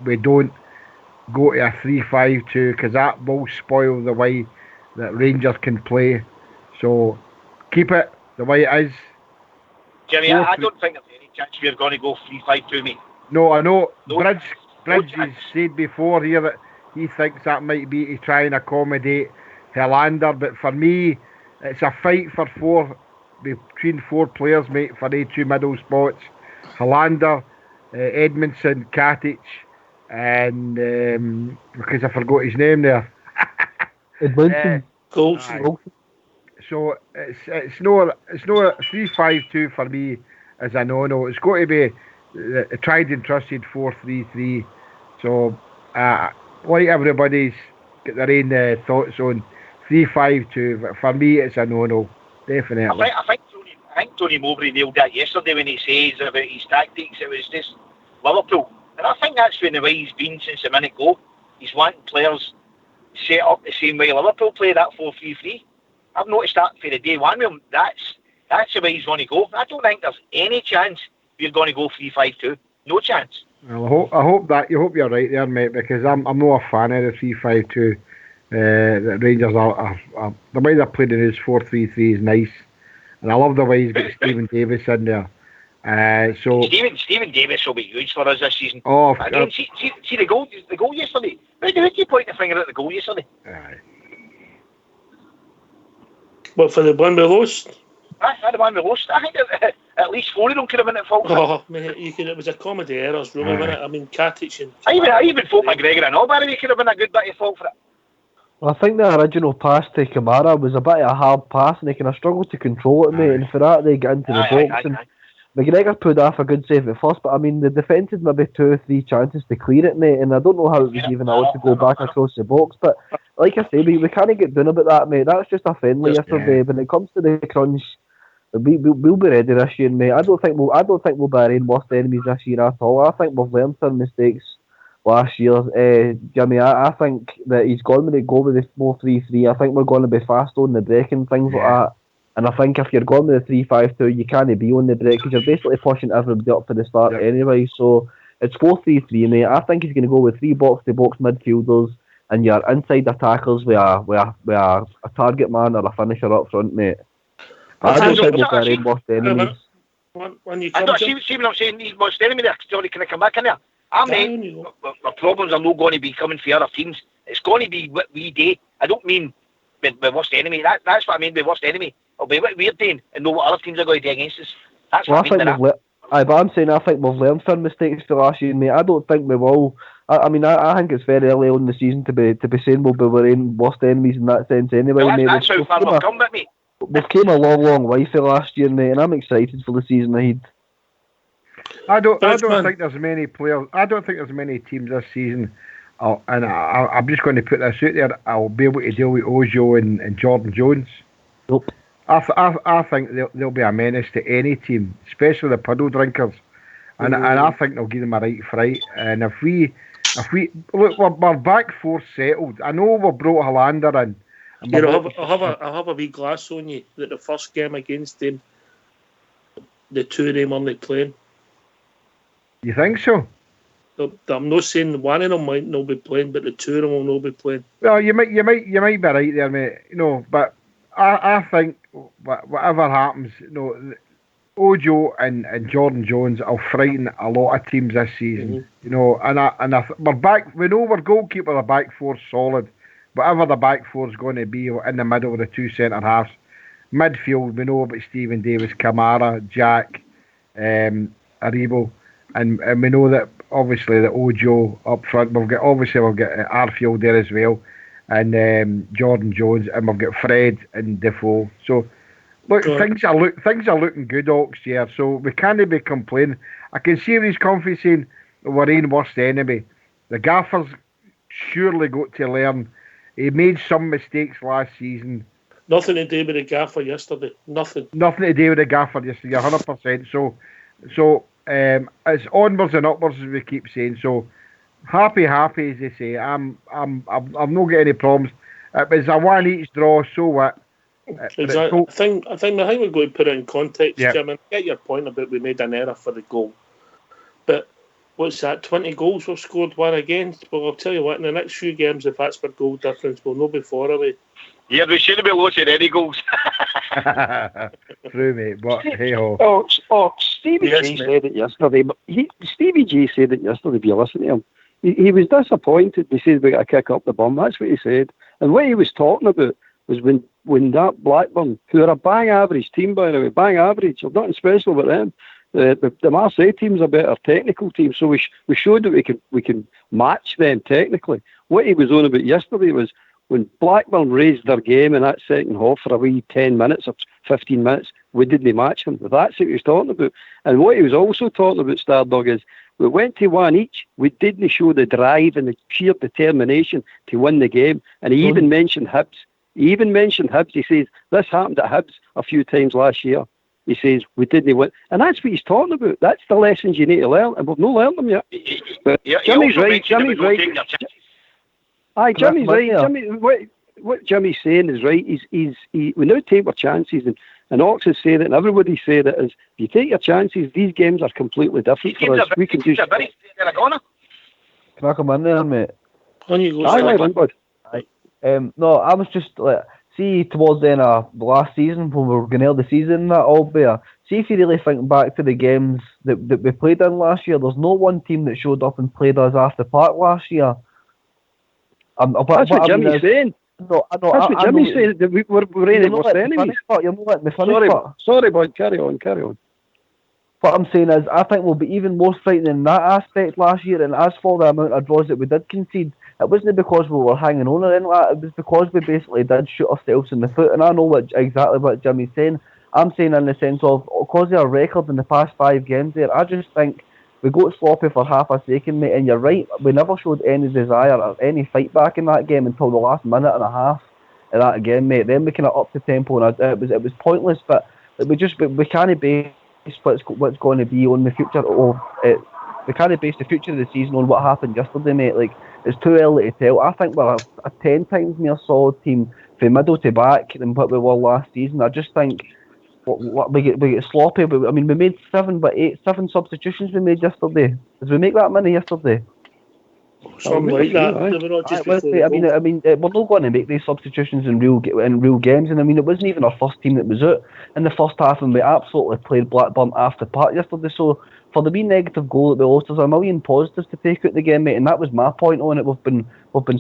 we don't go to a 3-5-2 because that will spoil the way that Rangers can play. So keep it the way it is. Jimmy, I don't think there's any chance we're going to go 3-5-2, mate. No, I know. Bridge has said before here that he thinks that might be to try and accommodate Helander, but for me, it's a fight for between 4 players, mate, for the 2 middle spots. Helander, Edmondson, Katic, and because I forgot his name there. Edmondson. Goldson. So it's no 3-5-2 for me as a no. It's got to be a tried and trusted 4-3-3. So like everybody's got their own thoughts on 3-5-2, but for me it's a no. Definitely. I think Tony Mowbray nailed that yesterday when he says about his tactics. It was just Liverpool, and I think that's been the way he's been since the minute go. He's wanting players set up the same way Liverpool play, that 4-3-3. I've noticed that for the day one with him. That's the way he's going to go. I don't think there's any chance we're going to go 3-5-2. No chance. Well, I hope you're right there, mate, because I'm not a fan of the 3-5-2. The Rangers are the way they're playing in his 4-3-3 is nice, and I love the way he's got Stephen Davis in there. So Stephen Davis will be huge for us this season. Oh, again, see the goal yesterday. Who did you point the finger at the goal yesterday? What, for the one we lost? The one we lost. I think at least 4 of them could have been at fault. Oh, mate, it was a comedy errors, really, wasn't it? I mean, Katic and... I even thought McGregor and Albury could have been a good bit of fault for it. I think the original pass to Kamara was a bit of a hard pass, and they kind of struggled to control it, mate. And for that, they get into the box. And McGregor pulled off a good save at first, but I mean the defence had maybe 2 or 3 chances to clear it, mate, and I don't know how it was even allowed to go back across the box. But like I say, we can't get done about that, mate. That's just a friendly yesterday. When it comes to the crunch, we'll be ready this year, mate. I don't think we'll be our own worst enemies this year at all. I think we've learned from mistakes last year. Jimmy, I think that he's going to go with the 4-3-3. I think we're going to be fast on the break and things like that. And I think if you're going with the 3-5-2, you can't be on the break because you're basically pushing everybody up for the start anyway. So it's 4-3-3, mate. I think he's going to go with 3 box-to-box midfielders and your inside attackers with a target man or a finisher up front, mate. I don't think we'll be worst enemies. I don't see what I'm saying. He's worst enemy there. Sorry, can I come back in there? I mean, the problems are not going to be coming for other teams. It's going to be what we do. I don't mean with worst enemy. That's what I mean by worst enemy. It'll be what we're doing and know what other teams are going to do against us. That's what I mean by that. But I'm saying I think we've learned from mistakes for last year, mate. I don't think we will. I mean, I think it's very early on in the season to be saying we'll be our own worst enemies in that sense anyway, well, mate. That's how far we've come with me. We've came a long way for last year, mate, and I'm excited for the season ahead. I don't think there's many players. I don't think there's many teams this season. I'm just going to put this out there. I'll be able to deal with Ojo and Jordan Jones. Nope. I think they'll be a menace to any team, especially the puddle drinkers, and I think they'll give them a right fright. And if we look, we're back 4 settled. I know we brought Hollander in. I'll have a wee glass on you that the first game against them, the 2 of them are not playing. You think so? I'm not saying one of them might not be playing, but the 2 of them will not be playing. Well, you might be right there, mate. But I think whatever happens, Ojo and Jordan Jones will frighten a lot of teams this season. And we're back. We know our goalkeeper, the back 4's solid. Whatever the back 4's going to be in the middle of the 2 centre halves. Midfield, we know about Stephen Davis, Kamara, Jack, Aribo, and we know that obviously the Ojo up front. We've got Arfield there as well, and Jordan Jones, and we've got Fred and Defoe. So look, things are looking good, Ox, here. So we can't be complaining. I can see where he's confident saying we're in worst enemy. The gaffer's surely got to learn. He made some mistakes last season. Nothing to do with the gaffer yesterday. Nothing to do with the gaffer yesterday. 100%. So it's onwards and upwards, as we keep saying. So happy, as they say. I'm not getting any problems. It's a 1 each draw. So what? Exactly. I think we're going to put it in context, Jim. And get your point about we made an error for the goal, but what's that? 20 goals we've scored, 1 against. But I'll tell you what, in the next few games, if that's for goal difference, we'll not be far away. Yeah, we shouldn't be losing any goals. True, mate. But hey ho. Stevie G said it yesterday. But Stevie G said it yesterday. If you listen to him, he was disappointed. He said we got to kick up the bum. That's what he said. And what he was talking about was when that Blackburn, who are a bang average team, by the way, bang average. There's nothing special about them. The Marseille team's a better technical team, so we showed that we can match them technically. What he was on about yesterday was when Blackburn raised their game in that second half for a wee 10 minutes or 15 minutes, we didn't match them. That's what he was talking about. And what he was also talking about, Stardog, is we went to 1 each. We didn't show the drive and the sheer determination to win the game. And he even mentioned Hibs. He says, this happened at Hibs a few times last year. He says, we didn't win. And that's what he's talking about. That's the lessons you need to learn. And we've not learned them yet. But Jimmy's right. Jimmy's right. What Jimmy's saying is right. We now take our chances. And Ox has said it, and everybody's said it, is if you take your chances, these games are completely different for us. We can just... Can I come in there, mate? On you go, no, I was just like... See, towards the end of last season, when we were going to end the season, that all bear. See, if you really think back to the games that we played in last year, there's no one team that showed up and played us after Park last year. That's what Jimmy's saying. No, that's what Jimmy's saying. That we're in it worst enemies. You're not letting me finish. Sorry, boy. Carry on. What I'm saying is, I think we'll be even more frightening in that aspect last year. And as for the amount of draws that we did concede, it wasn't because we were hanging on or anything like that. It was because we basically did shoot ourselves in the foot. And I know exactly what Jimmy's saying. I'm saying in the sense of, because of our record in the past 5 games there, I just think we got sloppy for half a second, mate, and you're right, we never showed any desire or any fight back in that game until the last minute and a half of that game, mate. Then we kind of upped the tempo, and it was pointless, but we can't base what's going to be on the future of it. We can't base the future of the season on what happened yesterday, mate. Like, it's too early to tell. I think we're a 10 times more solid team from middle to back than what we were last season. I just think we get sloppy. But I mean, we made 7 substitutions we made yesterday. Did we make that many yesterday? Something like that. I mean, we're not going to make these substitutions in real games. And I mean, it wasn't even our first team that was out in the first half, and we absolutely played Blackburn after part yesterday. So for the wee negative goal that we lost, there's a million positives to take out the game, mate. And that was my point on it. We've been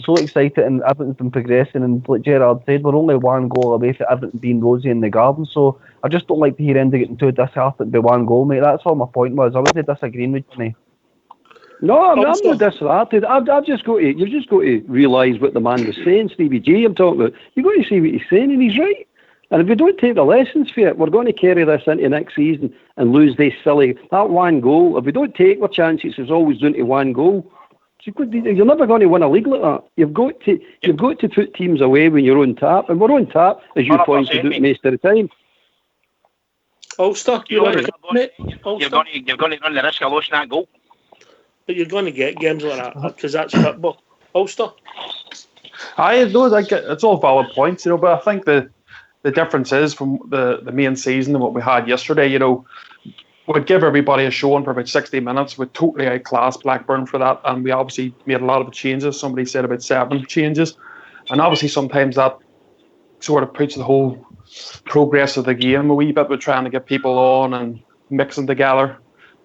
so excited, and everything's been progressing. And like Gerard said, we're only 1 goal away from everything being rosy in the garden. So I just don't like to hear Enda getting too disheartened by 1 goal, mate. That's all my point was. I wasn't disagreeing with you, mate. No, I'm not disheartened. You've just got to realise what the man was saying, Stevie G. I'm talking about. You've got to see what he's saying, and he's right. And if we don't take the lessons for it, we're going to carry this into next season and lose that 1 goal. If we don't take our chances, it's always down to 1 goal. You're never going to win a league like that. You've got to put teams away when you're on tap, and we're on tap, as you pointed out most of the time. Ulster, you're going to run the risk of losing that goal. But you're going to get games like that because that's football. Ulster? It's all valid points, but I think the difference is from the main season and what we had yesterday, we'd give everybody a showing for about 60 minutes. We'd totally outclassed Blackburn for that, and we obviously made a lot of changes. Somebody said about 7 changes. And obviously sometimes that sort of puts the whole progress of the game a wee bit with trying to get people on and mixing together.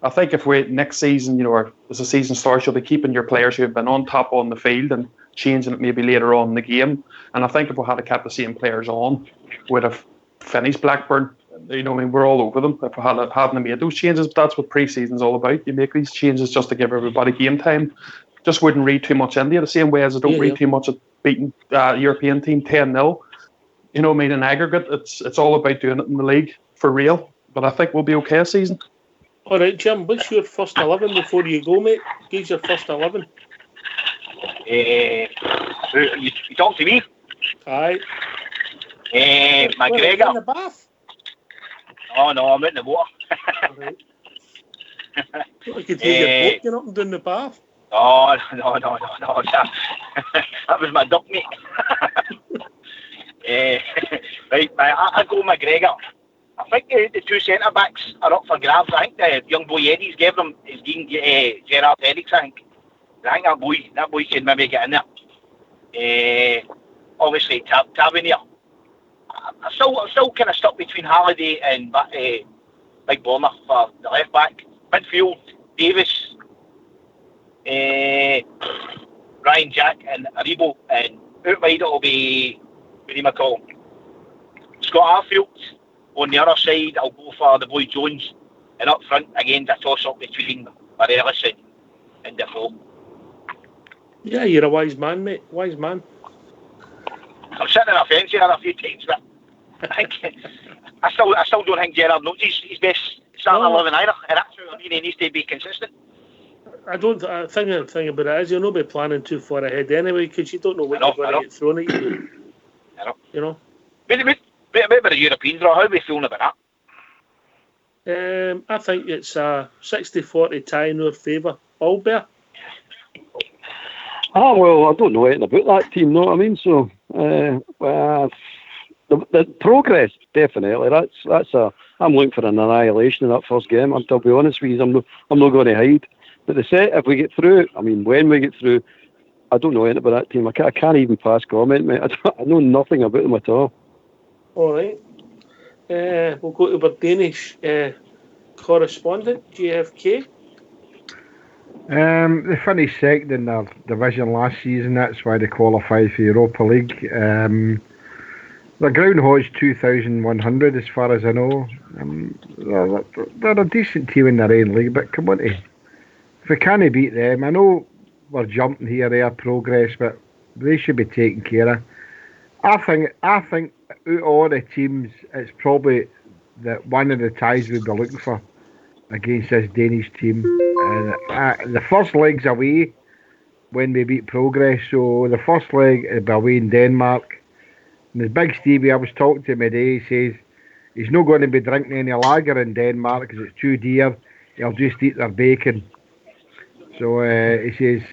I think if next season, or as the season starts, you'll be keeping your players who have been on top on the field and changing it maybe later on in the game. And I think if we had kept the same players on, we'd have finished Blackburn. We're all over them if we hadn't made those changes. But that's what pre-season's all about. You make these changes just to give everybody game time. Just wouldn't read too much into it, the same way as I don't read too much at beating a European team 10-0. In aggregate, it's all about doing it in the league for real. But I think we'll be okay this season. All right, Jim, what's your first 11 before you go, mate? Give your first 11. You talk to me? Aye. McGregor. In the bath? Oh, no, I'm in the water. Right. You could take your boat, get up and down the bath. Oh, no. That was my duck, mate. Right, I go McGregor. I think the 2 centre-backs are up for grabs. I think the young boy Eddie's gave them Gerard Eriksen, I think. I think that boy can maybe get in there. Obviously, Tavernier. I'm still kind of stuck between Halliday and Big Bomber for the left-back. Midfield, Davis, Ryan Jack and Aribo. And out wide it'll be, what do you call him? Scott Arfield. On the other side, I'll go for the boy Jones. And up front, again, the toss-up between Morelos and Defoe. Yeah, you're a wise man, mate. Wise man. I'm sitting on a fence here a few times, but I still don't think Gerard knows his best starting 11 either. And that's what I mean, he needs to be consistent. I think the thing about it is you'll not be planning too far ahead anyway, because you don't know what you're going to get thrown at you. I know. Maybe the Europeans, how are we feeling about that? I think it's a 60-40 tie in our favour. Albert? Well, I don't know anything about that team, know what I mean? So, the progress, definitely. I'm looking for an annihilation in that first game. I'll be honest with you, I'm not going to hide. But if we get through, when we get through, I don't know anything about that team. I can't even pass comment, mate. I know nothing about them at all. All right. We'll go to our Danish correspondent, JFK. They finished second in their division last season. That's why they qualified for Europa League. The Groundhogs 2,100 as far as I know. They're a decent team in their own league, but come on, if we can't beat them, I know we're jumping here, there, progress, but they should be taken care of. I think out of all the teams, it's probably that one of the ties we'd be looking for against this Danish team. And the first leg's away when we beat Progress. So the first leg will be away in Denmark. And there's Big Stevie, I was talking to him today, he says he's not going to be drinking any lager in Denmark because it's too dear. He'll just eat their bacon. So he says,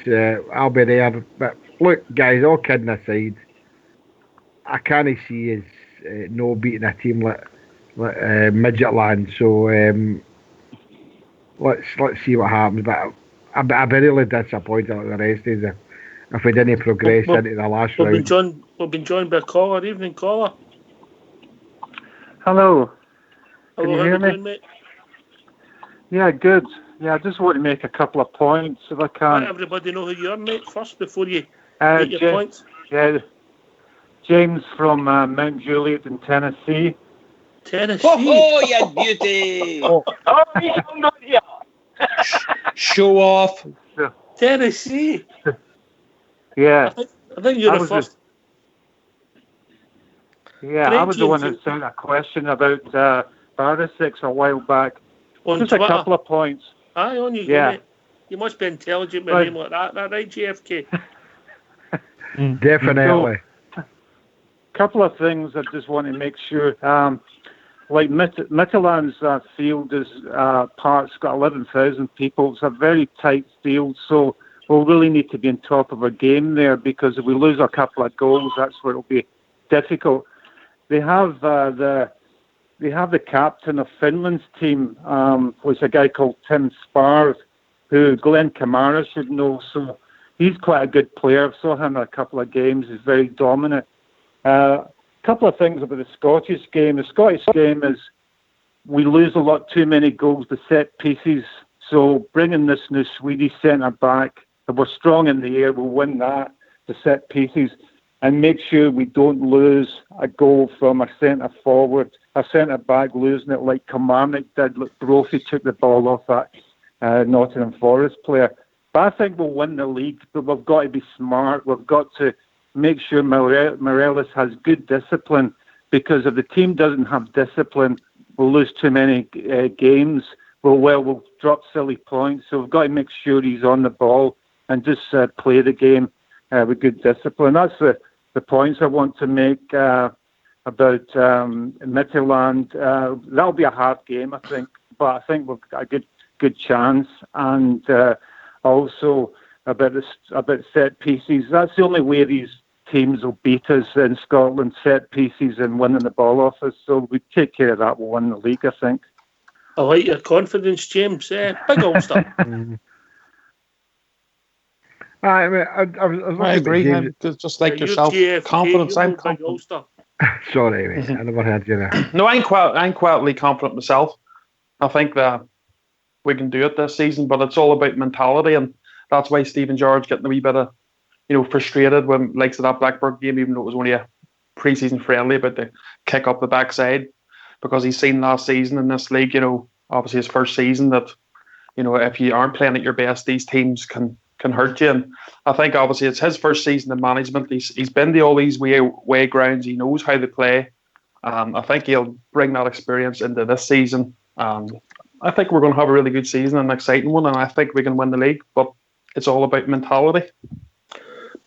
I'll be there. But look, guys, all kidding aside, I can't see us no beating a team like Midgetland. So let's see what happens. But I'd be really disappointed like the rest of them if we didn't progress into the last round. We've been joined by a caller. Evening, caller. Hello. Hello, how you hear you me? doing, mate? Yeah, good. Yeah, I just want to make a couple of points if I can. Let everybody know who you are, mate, first before you make your points. Yeah, James from Mount Juliet in Tennessee. Tennessee. Oh, you beauty! Oh, he's not here. Show off. Tennessee. Yeah. I think you're the first. I was the one that sent a question about Barisic a while back. On Just Twitter. a couple of points. Aye, on you go, Yeah. mate. You must be intelligent with a name like that. That right, GFK? Definitely. So, couple of things I just want to make sure. Like Midtjylland's field is park's got 11,000 people. It's a very tight field, so we'll really need to be on top of our game there, because if we lose a couple of goals, that's where it'll be difficult. They have the captain of Finland's team, was a guy called Tim Sparv, who Glenn Kamara should know. So he's quite a good player. I've saw him in a couple of games. He's very dominant. Couple of things about the Scottish game. The Scottish game is we lose a lot too many goals to set pieces. So bringing this new Swedish centre back, if we're strong in the air, we'll win that, the set pieces, and make sure we don't lose a goal from a centre forward, a centre back losing it like Kilmarnock did. Look, Brophy took the ball off that Nottingham Forest player. But I think we'll win the league, but we've got to be smart. We've got to make sure Morelos has good discipline, because if the team doesn't have discipline, we'll lose too many games. We'll drop silly points. So we've got to make sure he's on the ball and just play the game with good discipline. That's the points I want to make about Midtjylland. That'll be a hard game, I think, but I think we've got a good chance. And also about set pieces. That's the only way these teams will beat us in Scotland, set pieces and winning the ball off us. So we take care of that, we'll win the league, I think. I like your confidence, James. Big Ulster. I agree. Just like yourself, confidence. I'm confident. Sorry, mate. I never heard you there. No, I'm quietly confident myself. I think that we can do it this season, but it's all about mentality, and that's why Stephen George getting a wee bit of, frustrated when likes of that Blackburn game, even though it was only a pre-season friendly, about the kick up the backside, because he's seen last season in this league, obviously his first season, that if you aren't playing at your best, these teams can hurt you. And I think obviously it's his first season in management. He's been to all these way grounds. He knows how they play. I think he'll bring that experience into this season. I think we're going to have a really good season, an exciting one, and I think we can win the league. But it's all about mentality.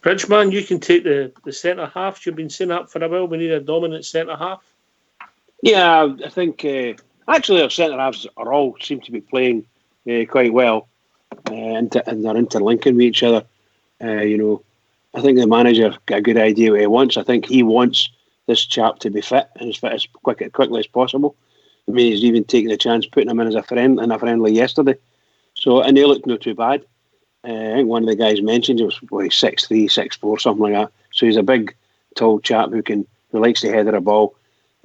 Bridgeman, you can take the centre half. You've been saying that for a while. We need a dominant centre half. Yeah, I think actually our centre halves all seem to be playing quite well, and they're interlinking with each other. I think the manager got a good idea what he wants. I think he wants this chap to be fit and as fit as quickly as possible. I mean, he's even taking a chance putting him in as a friendly yesterday. So, and they looked not too bad. I think one of the guys mentioned he was 6'3", 6'4", something like that. So he's a big, tall chap who likes to header a ball.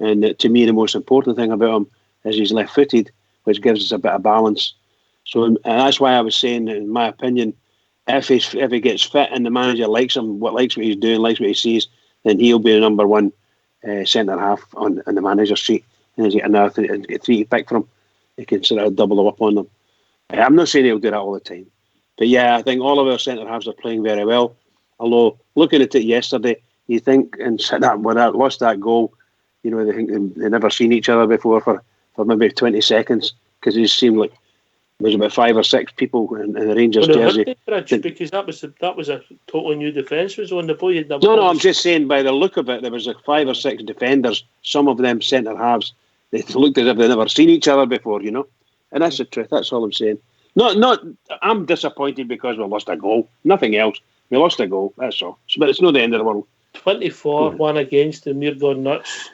And to me, the most important thing about him is he's left-footed, which gives us a bit of balance. So, and that's why I was saying, in my opinion, if he gets fit and the manager likes him, likes what he's doing, likes what he sees, then he'll be the number one centre half on the manager's seat. And as you get another three to pick from, he can sort of double up on them. I'm not saying he'll do that all the time. But yeah, I think all of our centre halves are playing very well. Although, looking at it yesterday, you think, and when I lost that goal, they think they've never seen each other before for for maybe 20 seconds because it just seemed like there was about 5 or 6 people in the Rangers jersey. Because that was a totally new defence was on the boy. No, I'm just saying by the look of it, there was like 5 or 6 defenders. Some of them centre halves. They looked as if they'd never seen each other before, you know. And that's the truth. That's all I'm saying. Not. I'm disappointed because we lost a goal. Nothing else. We lost a goal. That's all. But it's not the end of the world. 24, 1 against, and we're going nuts.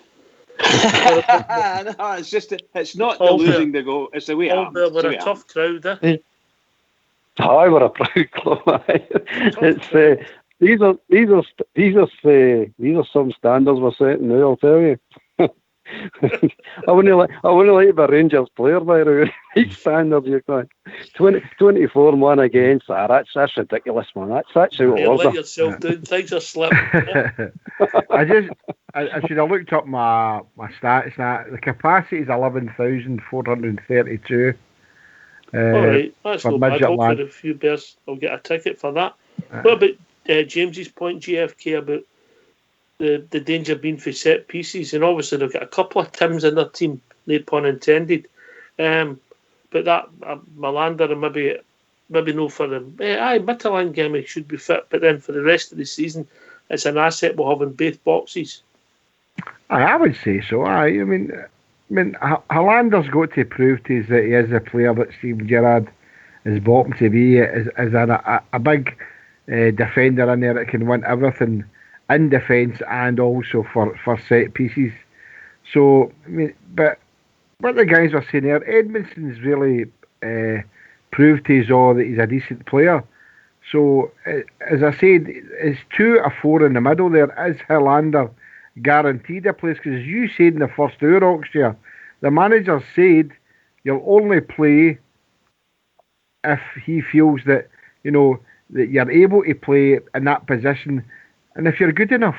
No, it's not the losing the goal. It's the way it happens. We're a tough crowd, Aye, we're a proud club. It's these are some standards we're setting now. I'll tell you. I wouldn't like to be a Rangers player by the way. These standards you got 24 1 against. That's ridiculous, man. That's out of order. Let yourself down. Things are slipping. I should have looked up my stats. Now the capacity is 11,432. All right, that's not bad. Hopefully a few bears will get a ticket for that. What about James's point, GFK, about the danger being for set pieces? And obviously they've got a couple of Tims in their team, no pun intended. But that Malander and maybe no for them. Midtjylland game should be fit, but then for the rest of the season, it's an asset we'll have in both boxes. I would say so. I mean, Hollander's got to prove to us that he is a player that Steven Gerrard is bought him to be, as a big defender in there that can win everything in defence and also for set pieces. So, I mean, but what the guys were saying there, Edmondson's really proved to us all that he's a decent player. So, as I said, it's 2 or 4 in the middle there. Is Hollander guaranteed a place? Because as you said in the first hour, Oxshire, the manager said you'll only play if he feels that, you know, that you're able to play in that position and if you're good enough.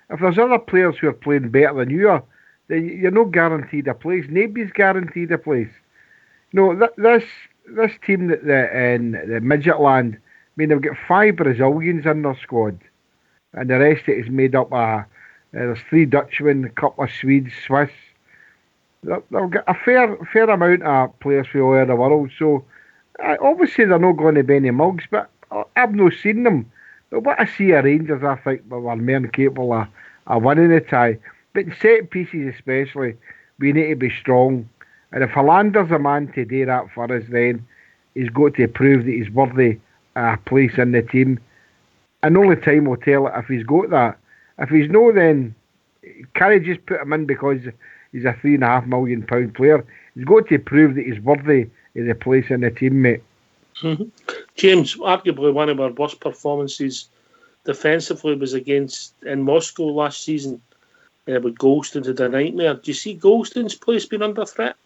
If there's other players who are playing better than you are, then you're not guaranteed a place. Nobody's guaranteed a place. No, this team in the Midtjylland, I mean, they've got 5 Brazilians in their squad and the rest of it is made up of there's 3 Dutchmen, a couple of Swedes, Swiss. They've got a fair amount of players from all over the world. So obviously they're not going to be any mugs, but I've not seen them. But what I see at Rangers, I think we're more than capable of winning the tie. But in set pieces especially, we need to be strong. And if Hollander's a man to do that for us, then he's got to prove that he's worthy of a place in the team. And only time will tell if he's got that. If he's no, then can't he just put him in because he's a £3.5 million player? He's got to prove that he's worthy of the place in the team, mate. Mm-hmm. James, arguably one of our worst performances defensively was in Moscow last season with Golston had a nightmare. Do you see Golston's place being under threat?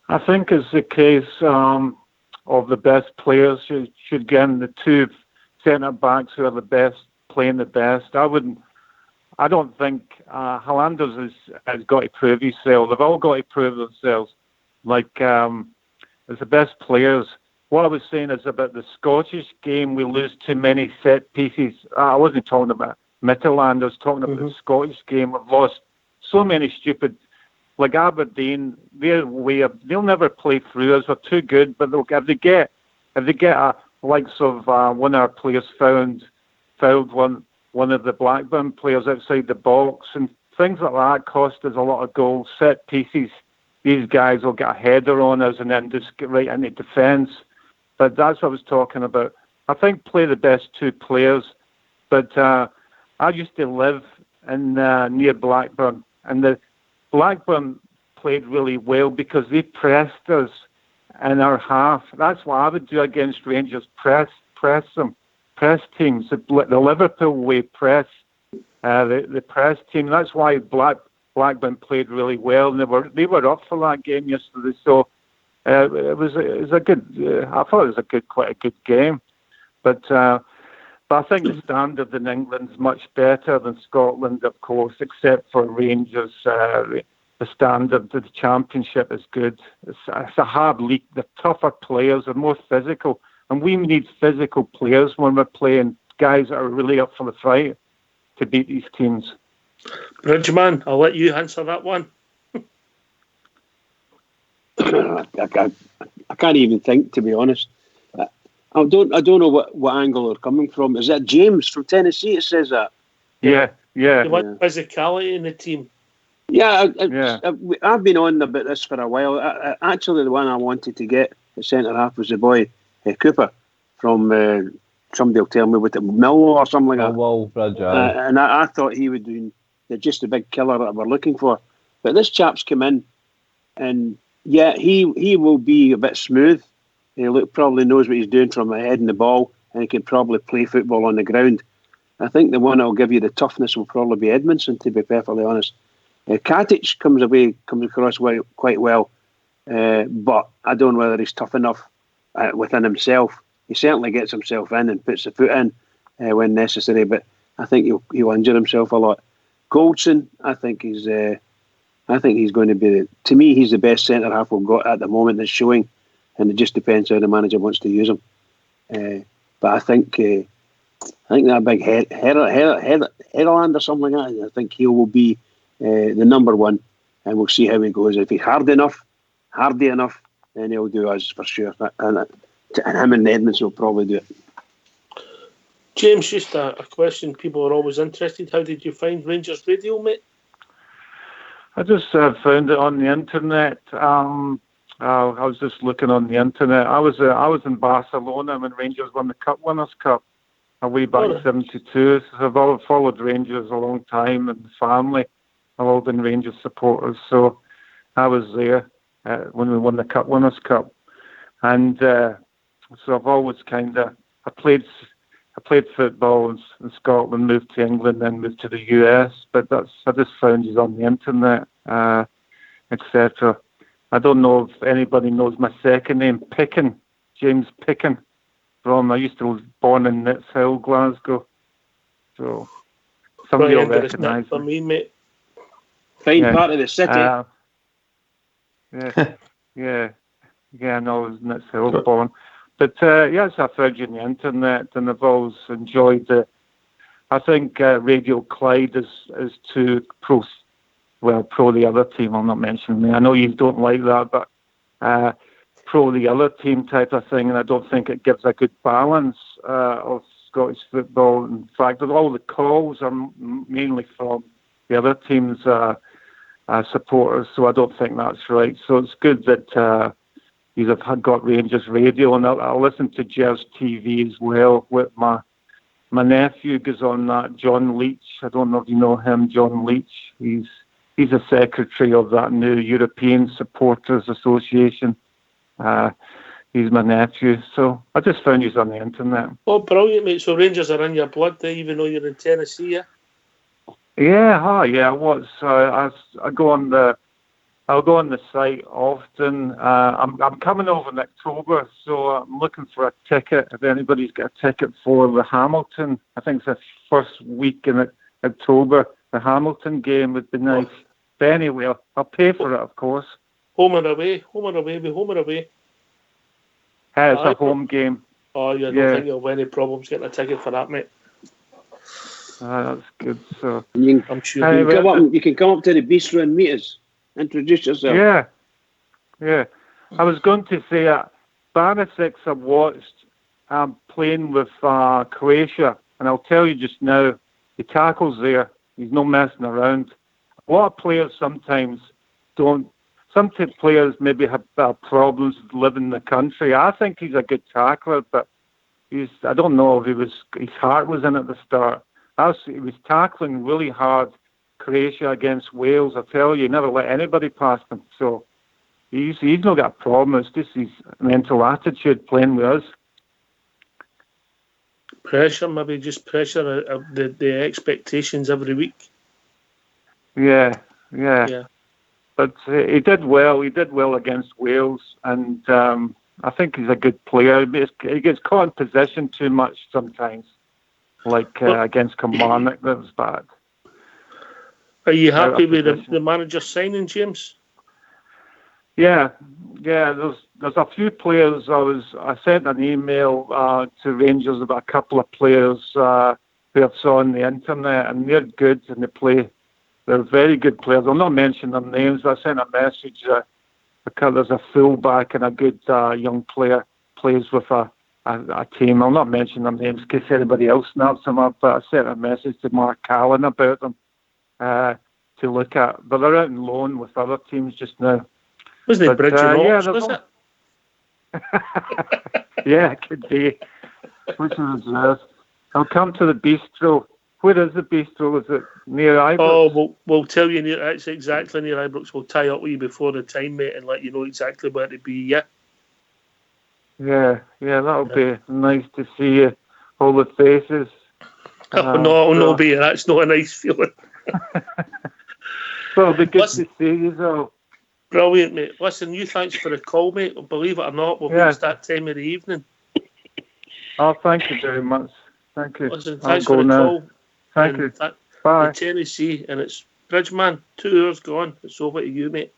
I think it's the case of the best players should get in the 2 centre backs who are the best, playing the best. I don't think Hollander's has got to prove himself. They've all got to prove themselves. Like as the best players. What I was saying is about the Scottish game, we lose too many set pieces. I wasn't talking about Midtjylland, I was talking about the Scottish game. We've lost so many stupid, like Aberdeen, they'll never play through us. We're too good, but if they get a likes of one of our players fouled one of the Blackburn players outside the box and things like that cost us a lot of goals. Set pieces, these guys will get a header on us and then just get right into defence. But that's what I was talking about. I think play the best 2 players. But I used to live in near Blackburn, and the Blackburn played really well because they pressed us in our half. That's what I would do against Rangers: press them, press teams. The Liverpool way press, the press team. That's why Blackburn played really well, and they were up for that game yesterday. So. It was a good. I thought it was quite a good game, but I think the standard in England's much better than Scotland, of course, except for Rangers. The standard of the Championship is good. It's a hard league. The tougher players are more physical, and we need physical players when we're playing guys that are really up for the fight to beat these teams. Bridgeman, I'll let you answer that one. I can't even think, to be honest. I don't know what angle they're coming from. Is that James from Tennessee? It says that. Yeah. You want physicality in the team. Yeah, I've been on about this for a while. Actually, the one I wanted to get at centre half was the boy Cooper from. Somebody will tell me with Millwall or something like that. Millwall, and I thought he would be just the big killer that we're looking for. But this chap's come in, and yeah, he will be a bit smooth. He probably knows what he's doing from the head and the ball, and he can probably play football on the ground. I think the one that will give you the toughness will probably be Edmondson, to be perfectly honest. Katic comes across quite well, but I don't know whether he's tough enough within himself. He certainly gets himself in and puts the foot in when necessary, but I think he'll injure himself a lot. Goldson, I think he's going to be to me he's the best centre half we've got at the moment that's showing, and it just depends how the manager wants to use him. But I think that big Headland or something like that, I think he will be the number one, and we'll see how he goes. If he's hardy enough, then he'll do us for sure. And him and Edmonds will probably do it. James, just a question. People are always interested. How did you find Rangers Radio, mate? I just found it on the internet. I was just looking on the internet. I was in Barcelona when Rangers won the Winners' Cup way back in '72. So I've followed Rangers a long time, and the family have all been Rangers supporters. So I was there when we won the Winners' Cup, and so I've always I played football in Scotland, moved to England, then moved to the US. But I just found it on the internet, etc. I don't know if anybody knows my second name, Picken, James Picken. I used to be born in Nits Hill, Glasgow. So somebody will recognise for me, mate. Fine part of the city. Yeah. No, it was Nits Hill born. But yes, I found you on the internet, and I've always enjoyed it. I think Radio Clyde is too pro the other team. I'll not mention me. I know you don't like that, but pro the other team type of thing, and I don't think it gives a good balance of Scottish football. In fact, all the calls are mainly from the other team's supporters, so I don't think that's right. So it's good that you have got Rangers Radio, and I'll listen to Gers TV as well with my nephew goes on that, John Leach. I don't know if you know him, John Leach. He's a secretary of that new European Supporters Association. He's my nephew, so I just found you on the internet. Oh, brilliant, mate! So Rangers are in your blood, even though you're in Tennessee, yeah? Yeah, I was. I'll go on the site often. I'm coming over in October, so I'm looking for a ticket. If anybody's got a ticket for the Hamilton, I think it's the first week in October. The Hamilton game would be nice. But anyway, I'll pay for it, of course. Home or away. It's a home game. Oh, yeah, I don't think you'll have any problems getting a ticket for that, mate. That's good. So I'm sure you can come up to the bistro and meet us. Introduce yourself. Yeah. I was going to say, Barisic I watched playing with Croatia, and I'll tell you just now, he tackles there. He's no messing around. A lot of players sometimes don't. Some players maybe have problems living in the country. I think he's a good tackler, but I don't know if his heart was in at the start. He was tackling really hard. Croatia against Wales, I tell you, never let anybody past him. So he's not got a problem. It's just his mental attitude playing with us. Pressure, maybe just pressure of the expectations every week. Yeah. But he did well. He did well against Wales, and I think he's a good player. He gets caught in possession too much sometimes, like against Kilmarnock. That was bad. Are you happy with the manager signing, James? Yeah. There's a few players. I sent an email to Rangers about a couple of players who I saw on the internet, and they're good and they play. They're very good players. I'll not mention their names, but I sent a message. because there's a fullback and a good young player plays with a team. I'll not mention their names in case anybody else snaps them up, but I sent a message to Mark Callan about them to look at. But they're out on loan with other teams just now. Wasn't it Bridge and Ox, was it? Yeah, it could be. Which is nice. I'll come to the bistro. Where is the bistro? Is it near Ibrox? Oh, we'll tell you near. It's exactly near Ibrox. We'll tie up with you before the time, mate, and let you know exactly where to be. Yeah. Yeah, that'll be nice to see all the faces. No, beer. That's not a nice feeling. Well, it'll be good to see you all. Brilliant, mate. Listen, you thanks for the call, mate. Believe it or not, we've reached that time of the evening. Oh, thank you very much. Thank you. Listen, thanks for the call. Thank you. Bye. Tennessee, and it's Bridgeman. 2 hours gone. It's over to you, mate.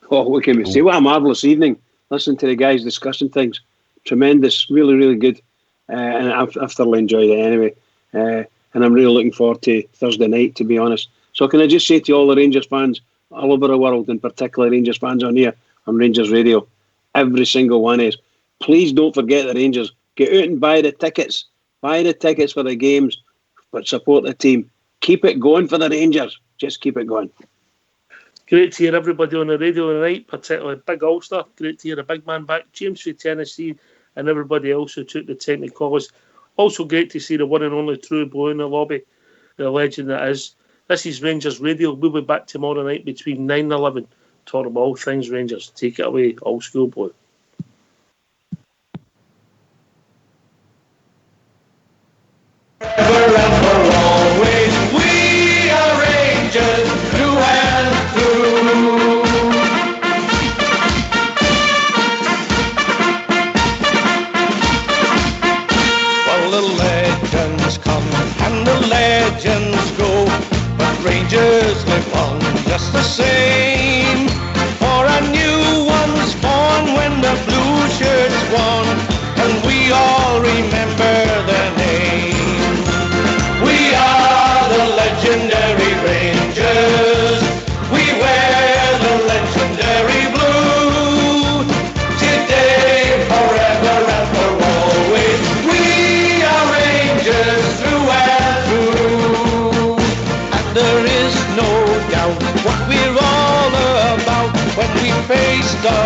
Oh, what can we say? What a marvellous evening. Listen to the guys discussing things. Tremendous. Really, really good. And I've thoroughly enjoyed it anyway. And I'm really looking forward to Thursday night, to be honest. So can I just say to all the Rangers fans all over the world, in particular Rangers fans on here, on Rangers Radio, every single one is, please don't forget the Rangers. Get out and buy the tickets. Buy the tickets for the games, but support the team. Keep it going for the Rangers. Just keep it going. Great to hear everybody on the radio tonight, particularly Big Ulster. Great to hear a big man back, James from Tennessee, and everybody else who took the time to call us. Also great to see the one and only True Blue in the lobby, the legend that is. This is Rangers Radio. We'll be back tomorrow night between 9 and 11. Talk about all things Rangers. Take it away, Old School Blue. Forever and for always, we are Rangers through and through. Well, the legends come and the legends go, but Rangers live on just the same. For a new one's born when the blue shirts won, and we all remember their name. We are the legendary Rangers. We wear the legendary blue. Today, forever and for always, we are Rangers through and through. And there is no doubt what we're all about when we face the